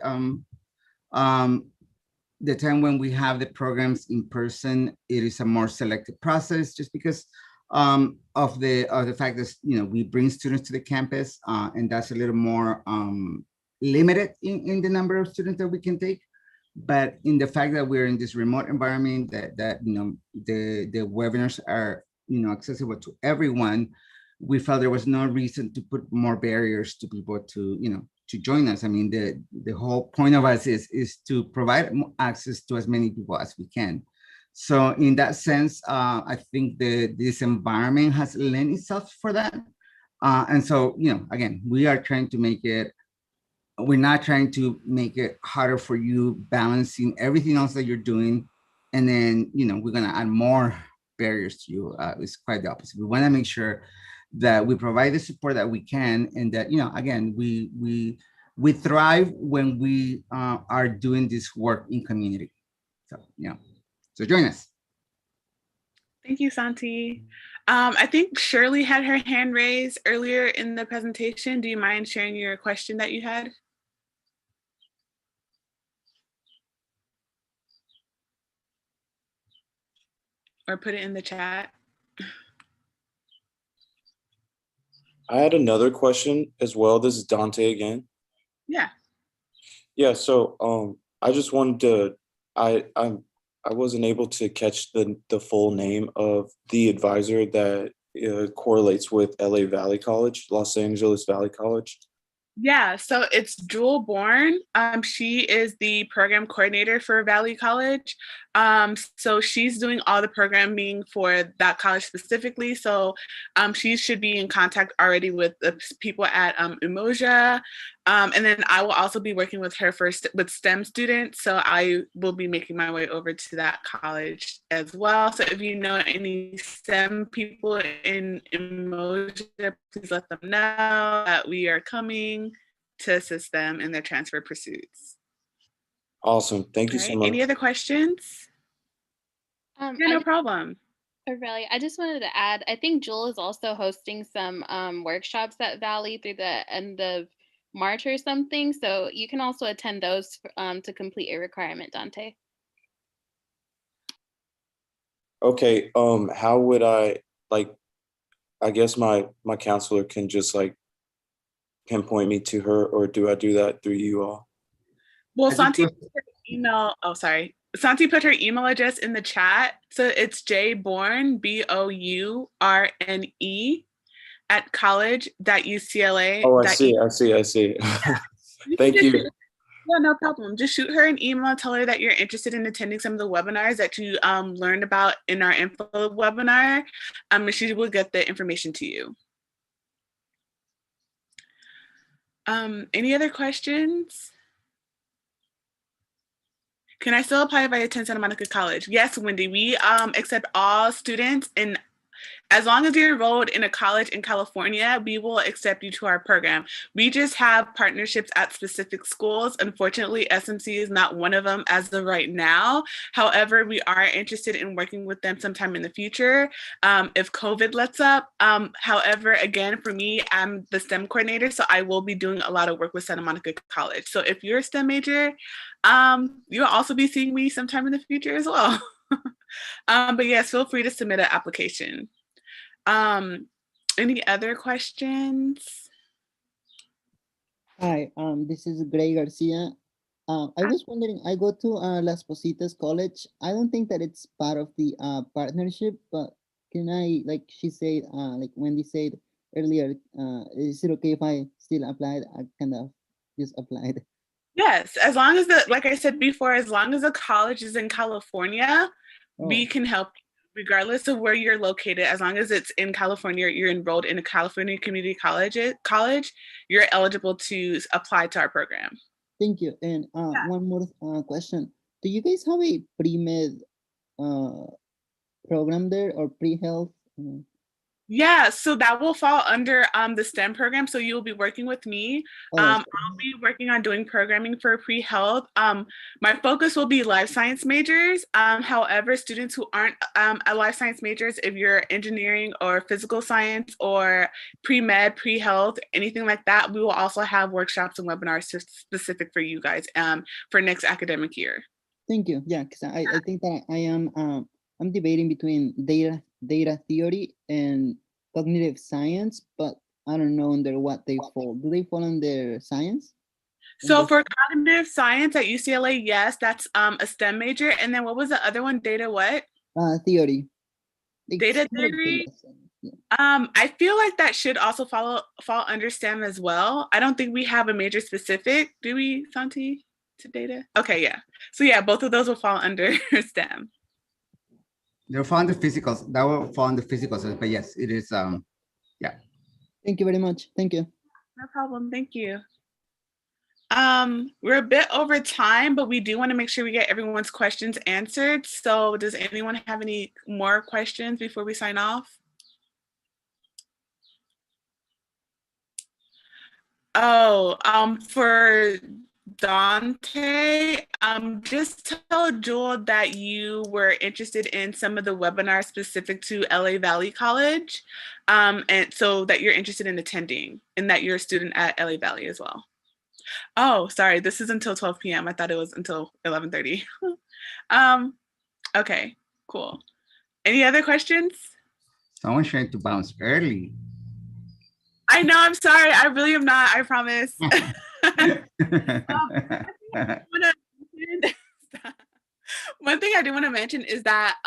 time when we have the programs in person, it is a more selective process, just because of the fact that, you know, we bring students to the campus, and that's a little more limited in the number of students that we can take. But in the fact that we're in this remote environment, that you know, the webinars are, you know, accessible to everyone, we felt there was no reason to put more barriers to people to, you know, to join us. I mean, the whole point of us is to provide access to as many people as we can. So in that sense, I think this environment has lent itself for that. And so, you know, again, we are trying to make it, we're not trying to make it harder for you, balancing everything else that you're doing. And then, you know, we're going to add more barriers to you. It's quite the opposite. We want to make sure that we provide the support that we can, and that, you know, again, we thrive when we are doing this work in community. So, you know, so join us. Thank you, Santi. I think Shirley had her hand raised earlier in the presentation. Do you mind sharing your question that you had? Or put it in the chat. I had another question as well. This is Dante again. Yeah. Yeah, so I just wanted to, I wasn't able to catch the full name of the advisor that correlates with LA Valley College, Los Angeles Valley College. Yeah, so it's Jewel Bourne. She is the program coordinator for Valley College. So she's doing all the programming for that college specifically. So she should be in contact already with the people at Umoja. And then I will also be working with her with STEM students. So I will be making my way over to that college as well. So if you know any STEM people in Umoja, please let them know that we are coming to assist them in their transfer pursuits. Awesome. Thank you so much. Any other questions? Yeah, no problem. Really, I just wanted to add, I think Jewel is also hosting some workshops at Valley through the end of March or something. So you can also attend those to complete a requirement, Dante. Okay. How would I, like, I guess my counselor can just like pinpoint me to her, or do I do that through you all? Well, Santi put her email. Oh, sorry. Santi put her email address in the chat. So it's jbourne, BOURNE at college.ucla. Oh, I see. Thank you. Yeah, no problem. Just shoot her an email, tell her that you're interested in attending some of the webinars that you learned about in our info webinar, and she will get the information to you. Any other questions? Can I still apply if I attend Santa Monica College? Yes, Wendy, we accept all students, and as long as you're enrolled in a college in California, we will accept you to our program. We just have partnerships at specific schools. Unfortunately, SMC is not one of them as of right now. However, we are interested in working with them sometime in the future if COVID lets up. However, again, for me, I'm the STEM coordinator, so I will be doing a lot of work with Santa Monica College. So if you're a STEM major, you'll also be seeing me sometime in the future as well. But yes, feel free to submit an application. Any other questions? Hi, this is Greg Garcia. I was wondering, I go to Las Positas College. I don't think that it's part of the partnership, but can I, like she said, like Wendy said earlier, is it okay if I still applied? I kind of just applied. Yes, as long as like I said before, as long as the college is in California, we can help you. Regardless of where you're located, as long as it's in California, you're enrolled in a California community college, you're eligible to apply to our program. Thank you. And one more question. Do you guys have a pre-med program there, or pre-health? Yeah, so that will fall under the STEM program. So you'll be working with me. I'll be working on doing programming for pre-health. My focus will be life science majors. However, students who aren't life science majors, if you're engineering or physical science or pre-med, pre-health, anything like that, we will also have workshops and webinars specific for you guys for next academic year. Thank you. Yeah, because I think that I am I'm debating between data theory and cognitive science, but I don't know under what they fall. Do they fall under science? So for cognitive science at UCLA, yes, that's a STEM major. And then what was the other one? Data what? Theory. Data theory. I feel like that should also fall under STEM as well. I don't think we have a major specific, do we, Santi, to data? Okay, yeah. So yeah, both of those will fall under STEM. They'll fall under physicals. That will fall under physicals, but yes, it is. Yeah. Thank you very much. Thank you. No problem. Thank you. We're a bit over time, but we do want to make sure we get everyone's questions answered. So does anyone have any more questions before we sign off? Oh, for Dante, just tell Jewel that you were interested in some of the webinars specific to LA Valley College, and so that you're interested in attending and that you're a student at LA Valley as well. Oh, sorry, this is until 12 p.m. I thought it was until 11:30. Okay, cool. Any other questions? Someone's trying to bounce early. I know, I'm sorry. I really am not, I promise. One thing I do want to mention is that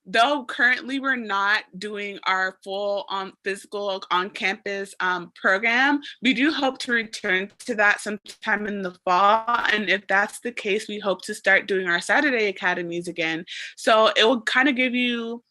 though currently we're not doing our full physical on-campus program, we do hope to return to that sometime in the fall. And if that's the case, we hope to start doing our Saturday academies again. So it will kind of give you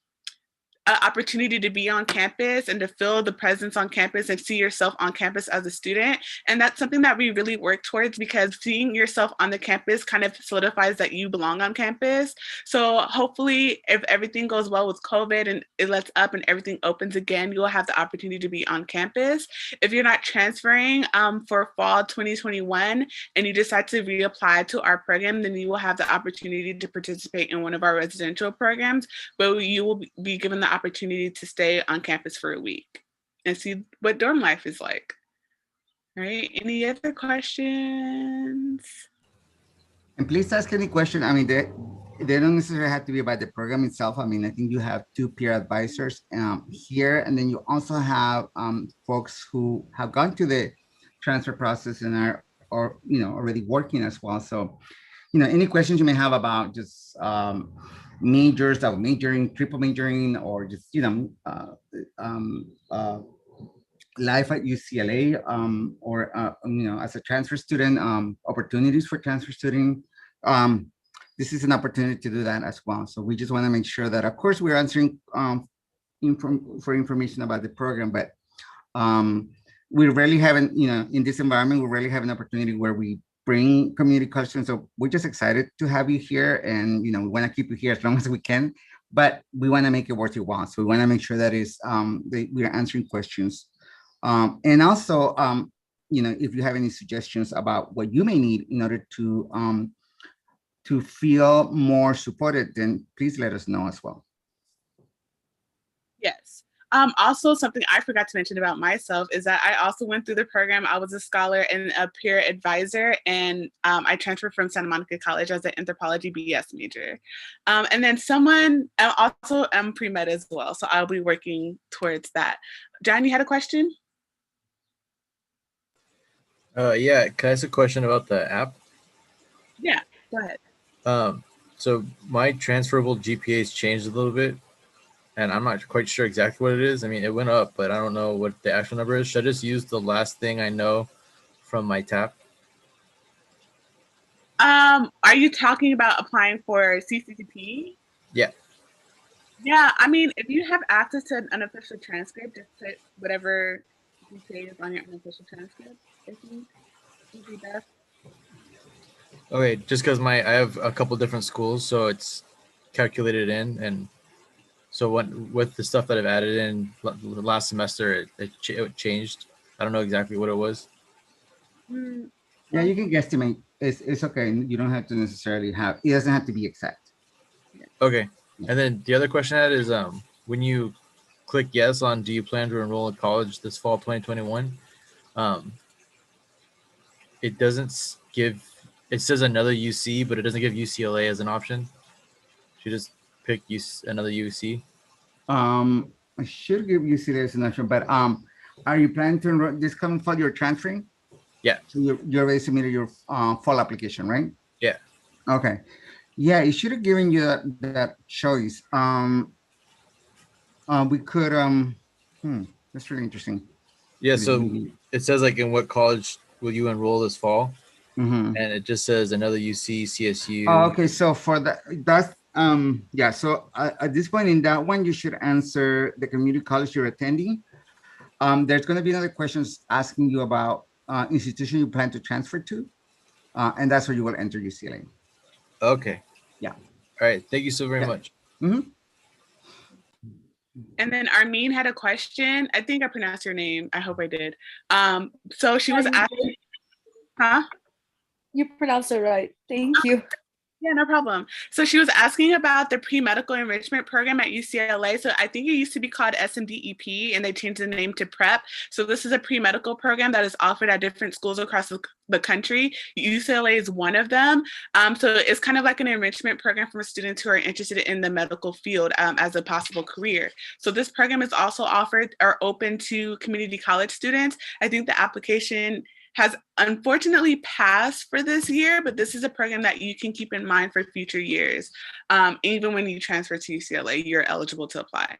an opportunity to be on campus and to feel the presence on campus and see yourself on campus as a student. And that's something that we really work towards, because seeing yourself on the campus kind of solidifies that you belong on campus. So hopefully, if everything goes well with COVID and it lets up and everything opens again, you'll have the opportunity to be on campus. If you're not transferring for fall 2021 and you decide to reapply to our program, then you will have the opportunity to participate in one of our residential programs, but you will be given the opportunity to stay on campus for a week and see what dorm life is like. All right, any other questions? And please ask any question. I mean, they don't necessarily have to be about the program itself. I mean, I think you have 2 peer advisors here, and then you also have folks who have gone through the transfer process and are already working as well. So, any questions you may have about just majors, double majoring, triple majoring, or just life at UCLA, or as a transfer student, opportunities for transfer student. This is an opportunity to do that as well. So we just want to make sure that, of course, we're answering for information about the program, but we rarely haven't, in this environment, we rarely have an opportunity where we bring community college students. So we're just excited to have you here, and we want to keep you here as long as we can, but we want to make it worth your while. So we want to make sure that we are answering questions. And also, if you have any suggestions about what you may need in order to feel more supported, then please let us know as well. Yes. Also, something I forgot to mention about myself is that I also went through the program. I was a scholar and a peer advisor, and I transferred from Santa Monica College as an anthropology BS major. And then I also am pre-med as well, so I'll be working towards that. John, you had a question? Yeah, can I ask a question about the app? Yeah, go ahead. So my transferable GPA has changed a little bit, and I'm not quite sure exactly what it is. I mean, it went up, but I don't know what the actual number is. Should I just use the last thing I know from my TAP? Are you talking about applying for CCCP? Yeah. Yeah, I mean, if you have access to an unofficial transcript, just put whatever GPA is on your unofficial transcript, I think would be best. Okay, just because I have a couple different schools, so it's calculated in, and so with the stuff that I've added in last semester, it changed. I don't know exactly what it was. Yeah, you can guesstimate. It's okay. You don't have to necessarily have. It doesn't have to be exact. Okay, and then the other question I had is when you click yes on do you plan to enroll in college this fall 2021, it doesn't give. It says another UC, but it doesn't give UCLA as an option. You just pick another UC. I should give UCLA as an option, but are you planning to enroll this coming fall? You're transferring? Yeah. So you already submitted your fall application, right? Yeah. Okay. Yeah, it should have given you that choice. We could that's really interesting. Yeah, so it says like in what college will you enroll this fall? Mm-hmm. And it just says another UC, CSU. Oh, okay, so for that's yeah, so at this point in that one, you should answer the community college you're attending. There's going to be another questions asking you about institution you plan to transfer to, and that's where you will enter UCLA. Okay. Yeah. All right. Thank you so very much. Mm-hmm. And then Armin had a question. I think I pronounced your name. I hope I did. So she was asking, huh? You pronounced it right. Thank you. Yeah, no problem. So she was asking about the pre-medical enrichment program at UCLA. So I think it used to be called SMDEP, and they changed the name to PrEP. So this is a pre-medical program that is offered at different schools across the country. UCLA is one of them. So it's kind of like an enrichment program for students who are interested in the medical field as a possible career. So this program is also offered or open to community college students. I think the application has unfortunately passed for this year, but this is a program that you can keep in mind for future years. Even when you transfer to UCLA, you're eligible to apply.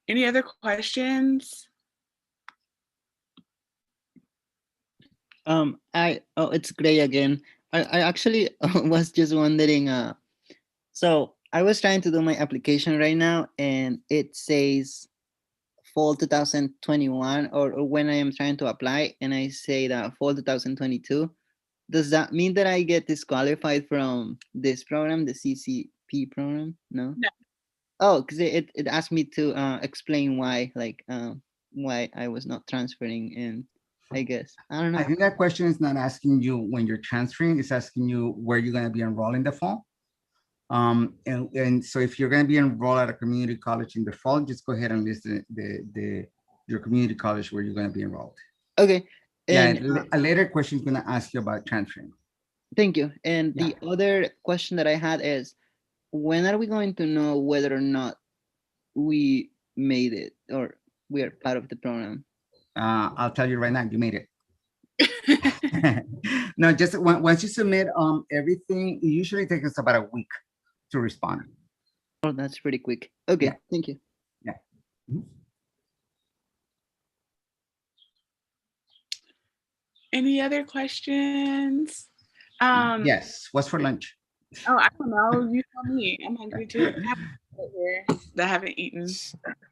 Any other questions? It's Gray again. I actually was just wondering, so I was trying to do my application right now and it says fall 2021 or when I am trying to apply and I say that fall 2022. Does that mean that I get disqualified from this program, the CCP program? No? No. Oh, because it asked me to explain why, like why I was not transferring, and I guess I don't know. I think that question is not asking you when you're transferring, it's asking you where you're going to be enrolled in the fall. And so if you're going to be enrolled at a community college in the fall, just go ahead and list your community college where you're going to be enrolled. Okay. And And a later question is going to ask you about transferring. thank you. And the other question that I had is, when are we going to know whether or not we made it or we are part of the program? I'll tell you right now, you made it. No, just once you submit everything, it usually takes us about a week to respond. Oh, that's pretty quick. Okay, thank you. Yeah. Mm-hmm. Any other questions? Yes. What's for lunch? Oh, I don't know. You tell me. I'm hungry too. I have here that I haven't eaten.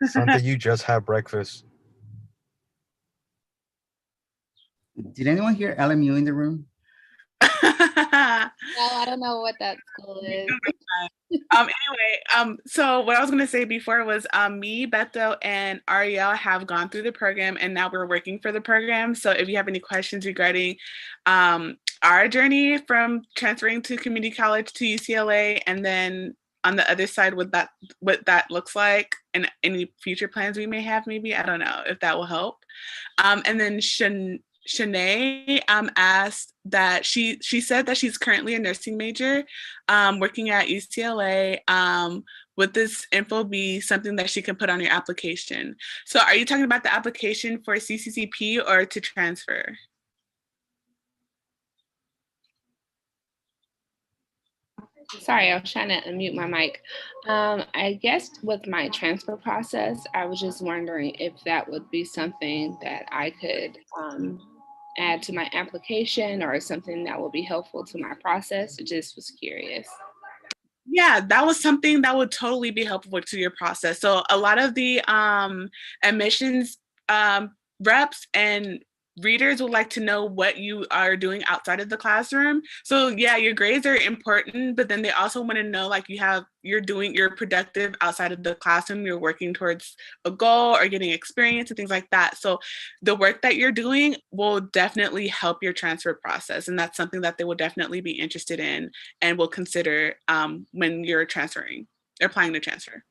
Something you just had breakfast. Did anyone hear LMU in the room? No, I don't know what that school is. Anyway, so what I was gonna say before was me, Beto, and Ariel have gone through the program and now we're working for the program. So if you have any questions regarding our journey from transferring to community college to UCLA, and then on the other side what that looks like and any future plans we may have, maybe, I don't know if that will help. And then Shanae asked that she said that she's currently a nursing major working at UCLA. Would this info be something that she can put on your application? So are you talking about the application for CCCP or to transfer? Sorry, I was trying to unmute my mic. I guess with my transfer process, I was just wondering if that would be something that I could add to my application or something that would be helpful to my process. I just was curious. Yeah, that was something that would totally be helpful to your process. So a lot of the admissions reps and readers would like to know what you are doing outside of the classroom. So yeah, your grades are important, but then they also want to know like you're productive outside of the classroom, you're working towards a goal or getting experience and things like that. So the work that you're doing will definitely help your transfer process. And that's something that they will definitely be interested in and will consider when you're transferring or applying to transfer.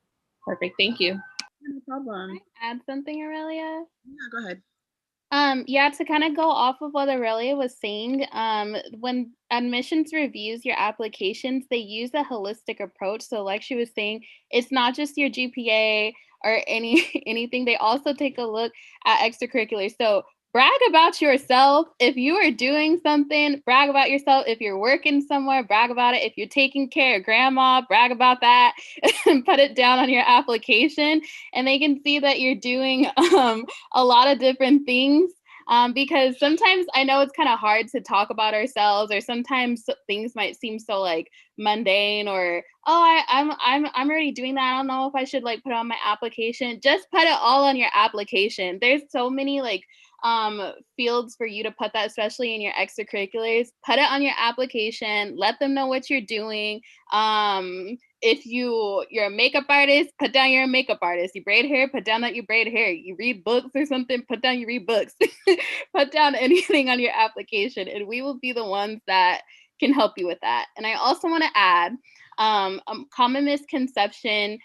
Perfect, thank you. No problem. Can I add something, Aurelia? Yeah, go ahead. Yeah, to kind of go off of what Aurelia was saying, when admissions reviews your applications, they use a holistic approach. So like she was saying, it's not just your GPA or anything. They also take a look at extracurriculars. So brag about yourself. If you are doing something, brag about yourself. If you're working somewhere, brag about it. If you're taking care of grandma, brag about that and put it down on your application. And they can see that you're doing a lot of different things. Because sometimes I know it's kind of hard to talk about ourselves, or sometimes things might seem so like mundane, or I'm already doing that. I don't know if I should like put it on my application. Just put it all on your application. There's so many like fields for you to put that, especially in your extracurriculars. Put it on your application. Let them know what you're doing. If you're a makeup artist, put down you're a makeup artist. You braid hair, put down that you braid hair. You read books or something, put down you read books. Put down anything on your application, and we will be the ones that can help you with that. And I also want to add a common misconception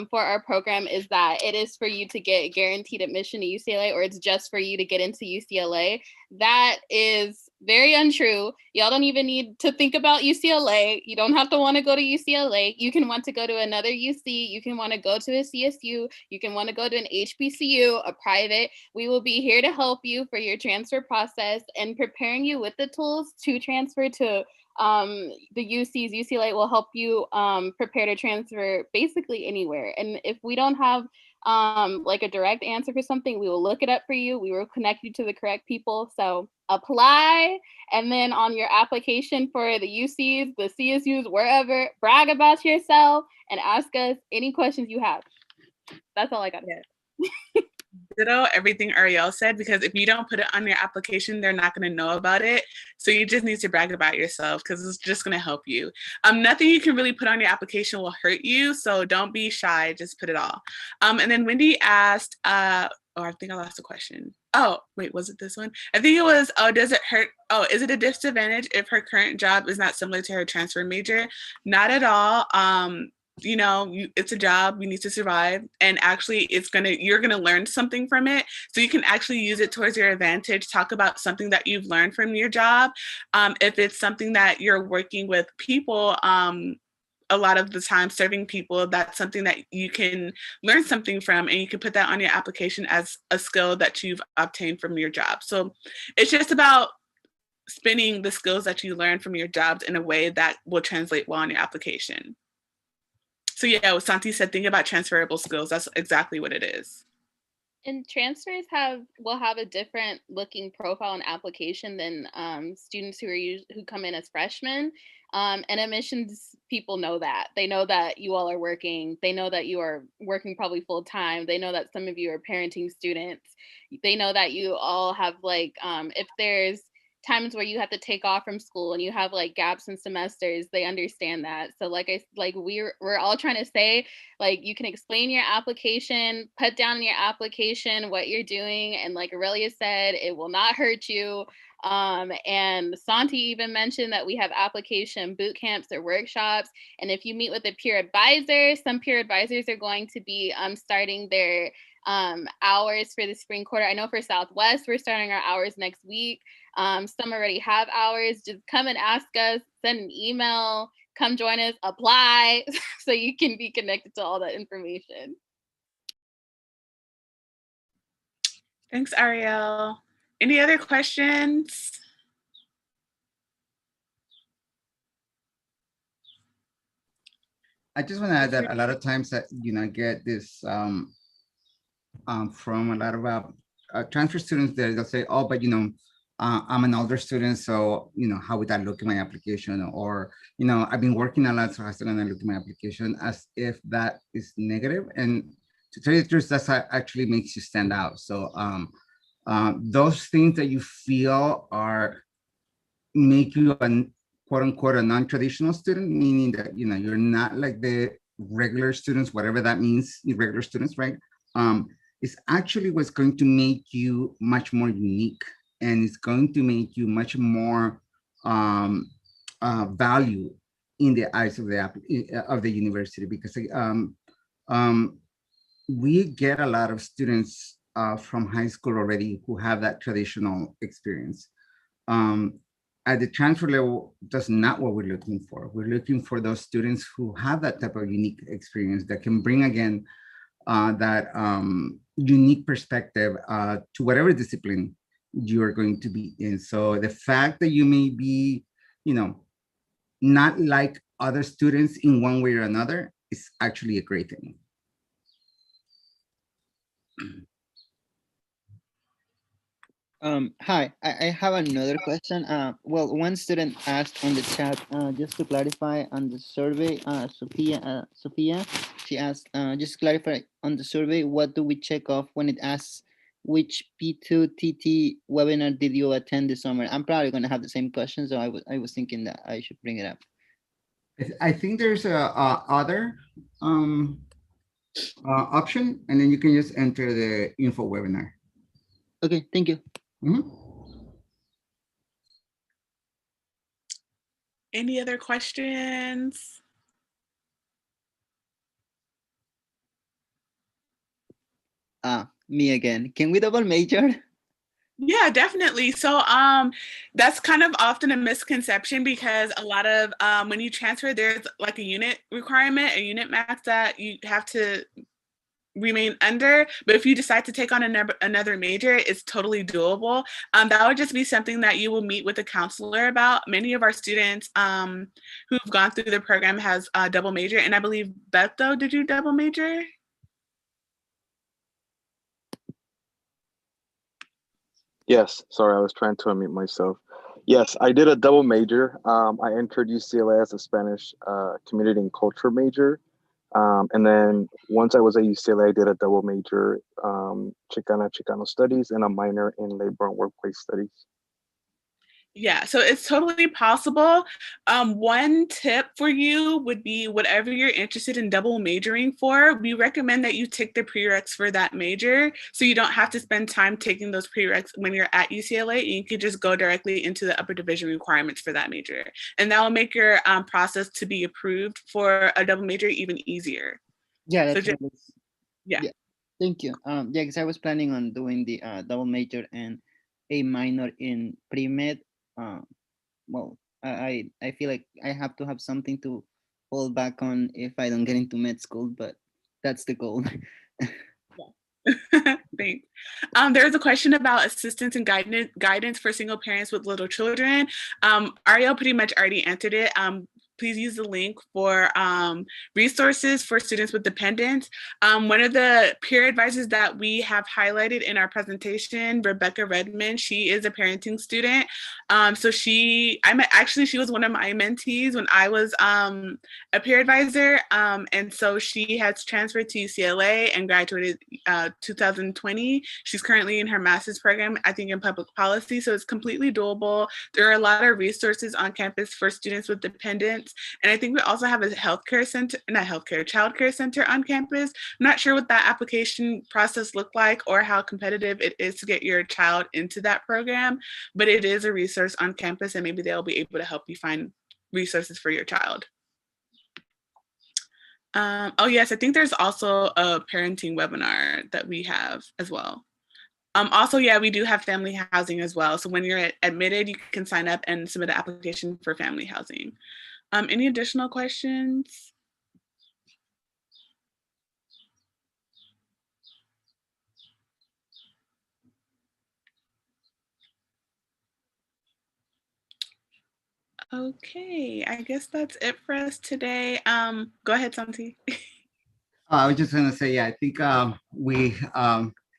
for our program is that it is for you to get guaranteed admission to UCLA, or it's just for you to get into UCLA. That is very untrue. Y'all don't even need to think about UCLA. You don't have to want to go to UCLA. You can want to go to another UC. You can want to go to a CSU. You can want to go to an HBCU, a private. We will be here to help you for your transfer process and preparing you with the tools to transfer to the UCs. UCLA will help you prepare to transfer basically anywhere. And if we don't have like a direct answer for something, we will look it up for you. We will connect you to the correct people. So apply, and then on your application for the UCs, the CSUs, wherever, brag about yourself and ask us any questions you have. That's all I got to say. Ditto everything Ariel said, because if you don't put it on your application, they're not going to know about it. So you just need to brag about yourself, because it's just going to help you. Nothing you can really put on your application will hurt you, so don't be shy, just put it all. And then Wendy asked, I think I lost the question. Oh, wait, was it this one? I think it was, does it hurt? Oh, is it a disadvantage if her current job is not similar to her transfer major? Not at all. You know, it's a job, you need to survive, and actually you're gonna learn something from it, so you can actually use it towards your advantage. Talk about something that you've learned from your job. If it's something that you're working with people, a lot of the time serving people, that's something that you can learn something from, and you can put that on your application as a skill that you've obtained from your job. So it's just about spinning the skills that you learn from your jobs in a way that will translate well on your application. So yeah, what Santi said, think about transferable skills. That's exactly what it is. And transfers will have a different looking profile and application than students who come in as freshmen. And admissions people know that. They know that you all are working. They know that you are working probably full time. They know that some of you are parenting students. They know that you all have like, if there's times where you have to take off from school and you have like gaps in semesters, they understand that. So we're all trying to say, like, you can explain your application, put down in your application what you're doing, and like Aurelia said, it will not hurt you. And Santi even mentioned that we have application boot camps or workshops, and if you meet with a peer advisor, some peer advisors are going to be starting their hours for the spring quarter. I know for Southwest, we're starting our hours next week. Some already have hours. Just come and ask us, send an email, come join us, apply, so you can be connected to all that information. Thanks, Ariel. Any other questions? I just want to add that a lot of times that, I get this from a lot of transfer students that they'll say, oh, but, I'm an older student, so, how would that look in my application? Or, I've been working a lot, so how's it going to look in my application, as if that is negative. And to tell you the truth, that's actually makes you stand out. So those things that you feel make you a quote unquote a non-traditional student, meaning that, you're not like the regular students, whatever that means, irregular students, right? Is actually what's going to make you much more unique, and it's going to make you much more value in the eyes of the university, because we get a lot of students from high school already who have that traditional experience. At the transfer level, that's not what we're looking for. We're looking for those students who have that type of unique experience that can bring again that unique perspective to whatever discipline you are going to be in. So the fact that you may be, not like other students in one way or another is actually a great thing. Hi, I have another question. Well, one student asked on the chat, just to clarify on the survey, Sophia, she asked, just clarify on the survey, what do we check off when it asks which P2TT webinar did you attend this summer? I'm probably going to have the same question, so I was thinking that I should bring it up. I think there's a other option, and then you can just enter the info webinar. Okay, thank you. Mm-hmm. Any other questions? Me again. Can we double major? Yeah, definitely. So that's kind of often a misconception because a lot of when you transfer, there's like a unit requirement, a unit max that you have to remain under. But if you decide to take on another major, it's totally doable. That would just be something that you will meet with a counselor about. Many of our students who've gone through the program has a double major, and I believe Beto, did you double major? Yes, sorry, I was trying to unmute myself. Yes, I did a double major. I entered UCLA as a Spanish community and culture major. And then once I was at UCLA, I did a double major, Chicano studies, and a minor in labor and workplace studies. Yeah, so it's totally possible. One tip for you would be whatever you're interested in double majoring for, we recommend that you take the prereqs for that major so you don't have to spend time taking those prereqs when you're at UCLA, and you can just go directly into the upper division requirements for that major. And that will make your process to be approved for a double major even easier. Yeah, So that's yeah. Thank you. Yeah, because I was planning on doing the double major and a minor in pre-med. Well, I feel like I have to have something to fall back on if I don't get into med school, but that's the goal. Thanks. There's a question about assistance and guidance for single parents with little children. Ariel pretty much already answered it. Please use the link for resources for students with dependents. One of the peer advisors that we have highlighted in our presentation, Rebecca Redmond, she is a parenting student. So she was one of my mentees when I was a peer advisor. And so she has transferred to UCLA and graduated 2020. She's currently in her master's program, I think in public policy. So it's completely doable. There are a lot of resources on campus for students with dependents. And I think we also have a childcare center on campus. I'm not sure what that application process looked like or how competitive it is to get your child into that program, but it is a resource on campus, and maybe they'll be able to help you find resources for your child. Oh yes, I think there's also a parenting webinar that we have as well. Also, yeah, we do have family housing as well. So when you're admitted, you can sign up and submit an application for family housing. Any additional questions? Okay, I guess that's it for us today. Go ahead, Santi. I was just gonna say, yeah, I think we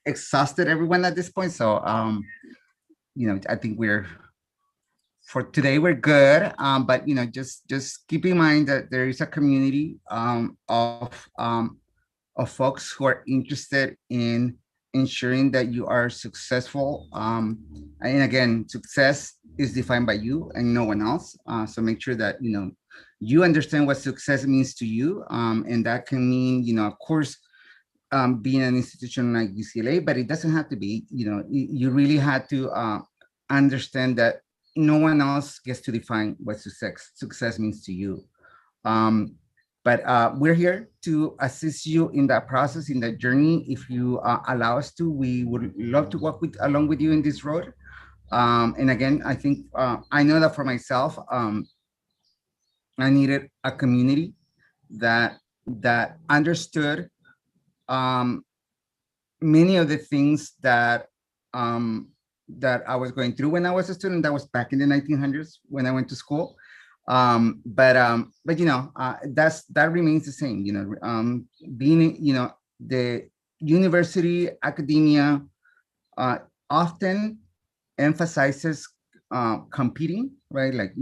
exhausted everyone at this point. So I think for today we're good. But just keep in mind that there is a community of folks who are interested in ensuring that you are successful. And again, success is defined by you and no one else. So make sure that you understand what success means to you, and that can mean, of course, being an institution like UCLA, but it doesn't have to be. You really had to understand that no one else gets to define what success means to you. But we're here to assist you in that process, in that journey. If you allow us to, we would love to walk along with you in this road. And again, I think I know that for myself, I needed a community that understood many of the things that I was going through when I was a student. That was back in the 1900s when I went to school. But that remains the same. Being the university academia often emphasizes competing, right? Like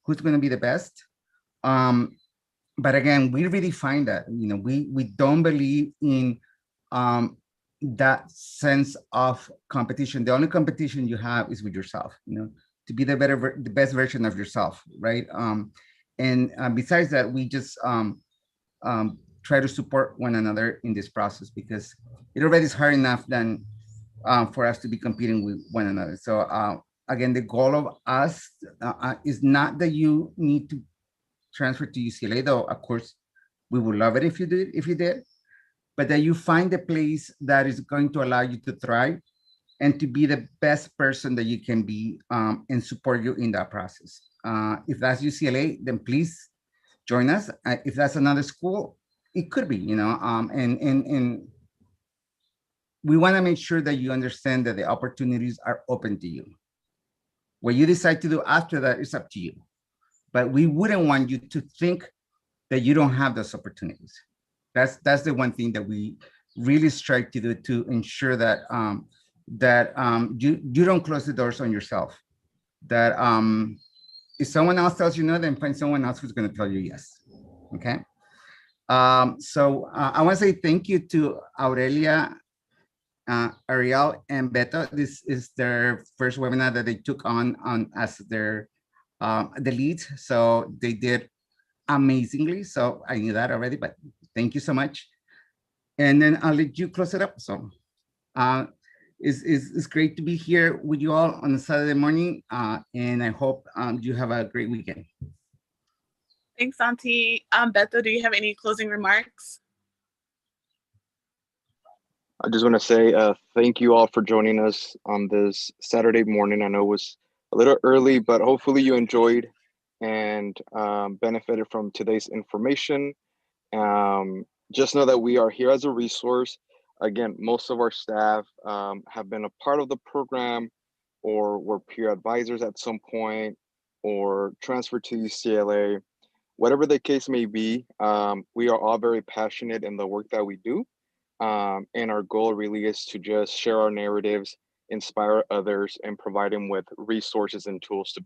who's going to be the best. But again, we really find that we don't believe in that sense of competition. The only competition you have is with yourself. To be the best version of yourself, right? And besides that, we just try to support one another in this process, because it already is hard enough than for us to be competing with one another. So again, the goal of us is not that you need to transfer to UCLA, though of course we would love it if you did. but that you find a place that is going to allow you to thrive and to be the best person that you can be, and support you in that process. If that's UCLA, then please join us. If that's another school, it could be, and we want to make sure that you understand that the opportunities are open to you. What you decide to do after that is up to you. But we wouldn't want you to think that you don't have those opportunities. That's the one thing that we really strive to do, to ensure that you don't close the doors on yourself. That if someone else tells you no, then find someone else who's going to tell you yes. Okay. So I want to say thank you to Aurelia, Ariel, and Beto. This is their first webinar that they took on as their the leads. So they did amazingly. So I knew that already, but thank you so much. And then I'll let you close it up. So it's great to be here with you all on a Saturday morning. And I hope you have a great weekend. Thanks, Auntie. Beto, do you have any closing remarks? I just want to say thank you all for joining us on this Saturday morning. I know it was a little early, but hopefully you enjoyed and benefited from today's information. Just know that we are here as a resource. Again, most of our staff have been a part of the program, or were peer advisors at some point, or transferred to UCLA. Whatever the case may be, we are all very passionate in the work that we do. And our goal really is to just share our narratives, inspire others, and provide them with resources and tools to be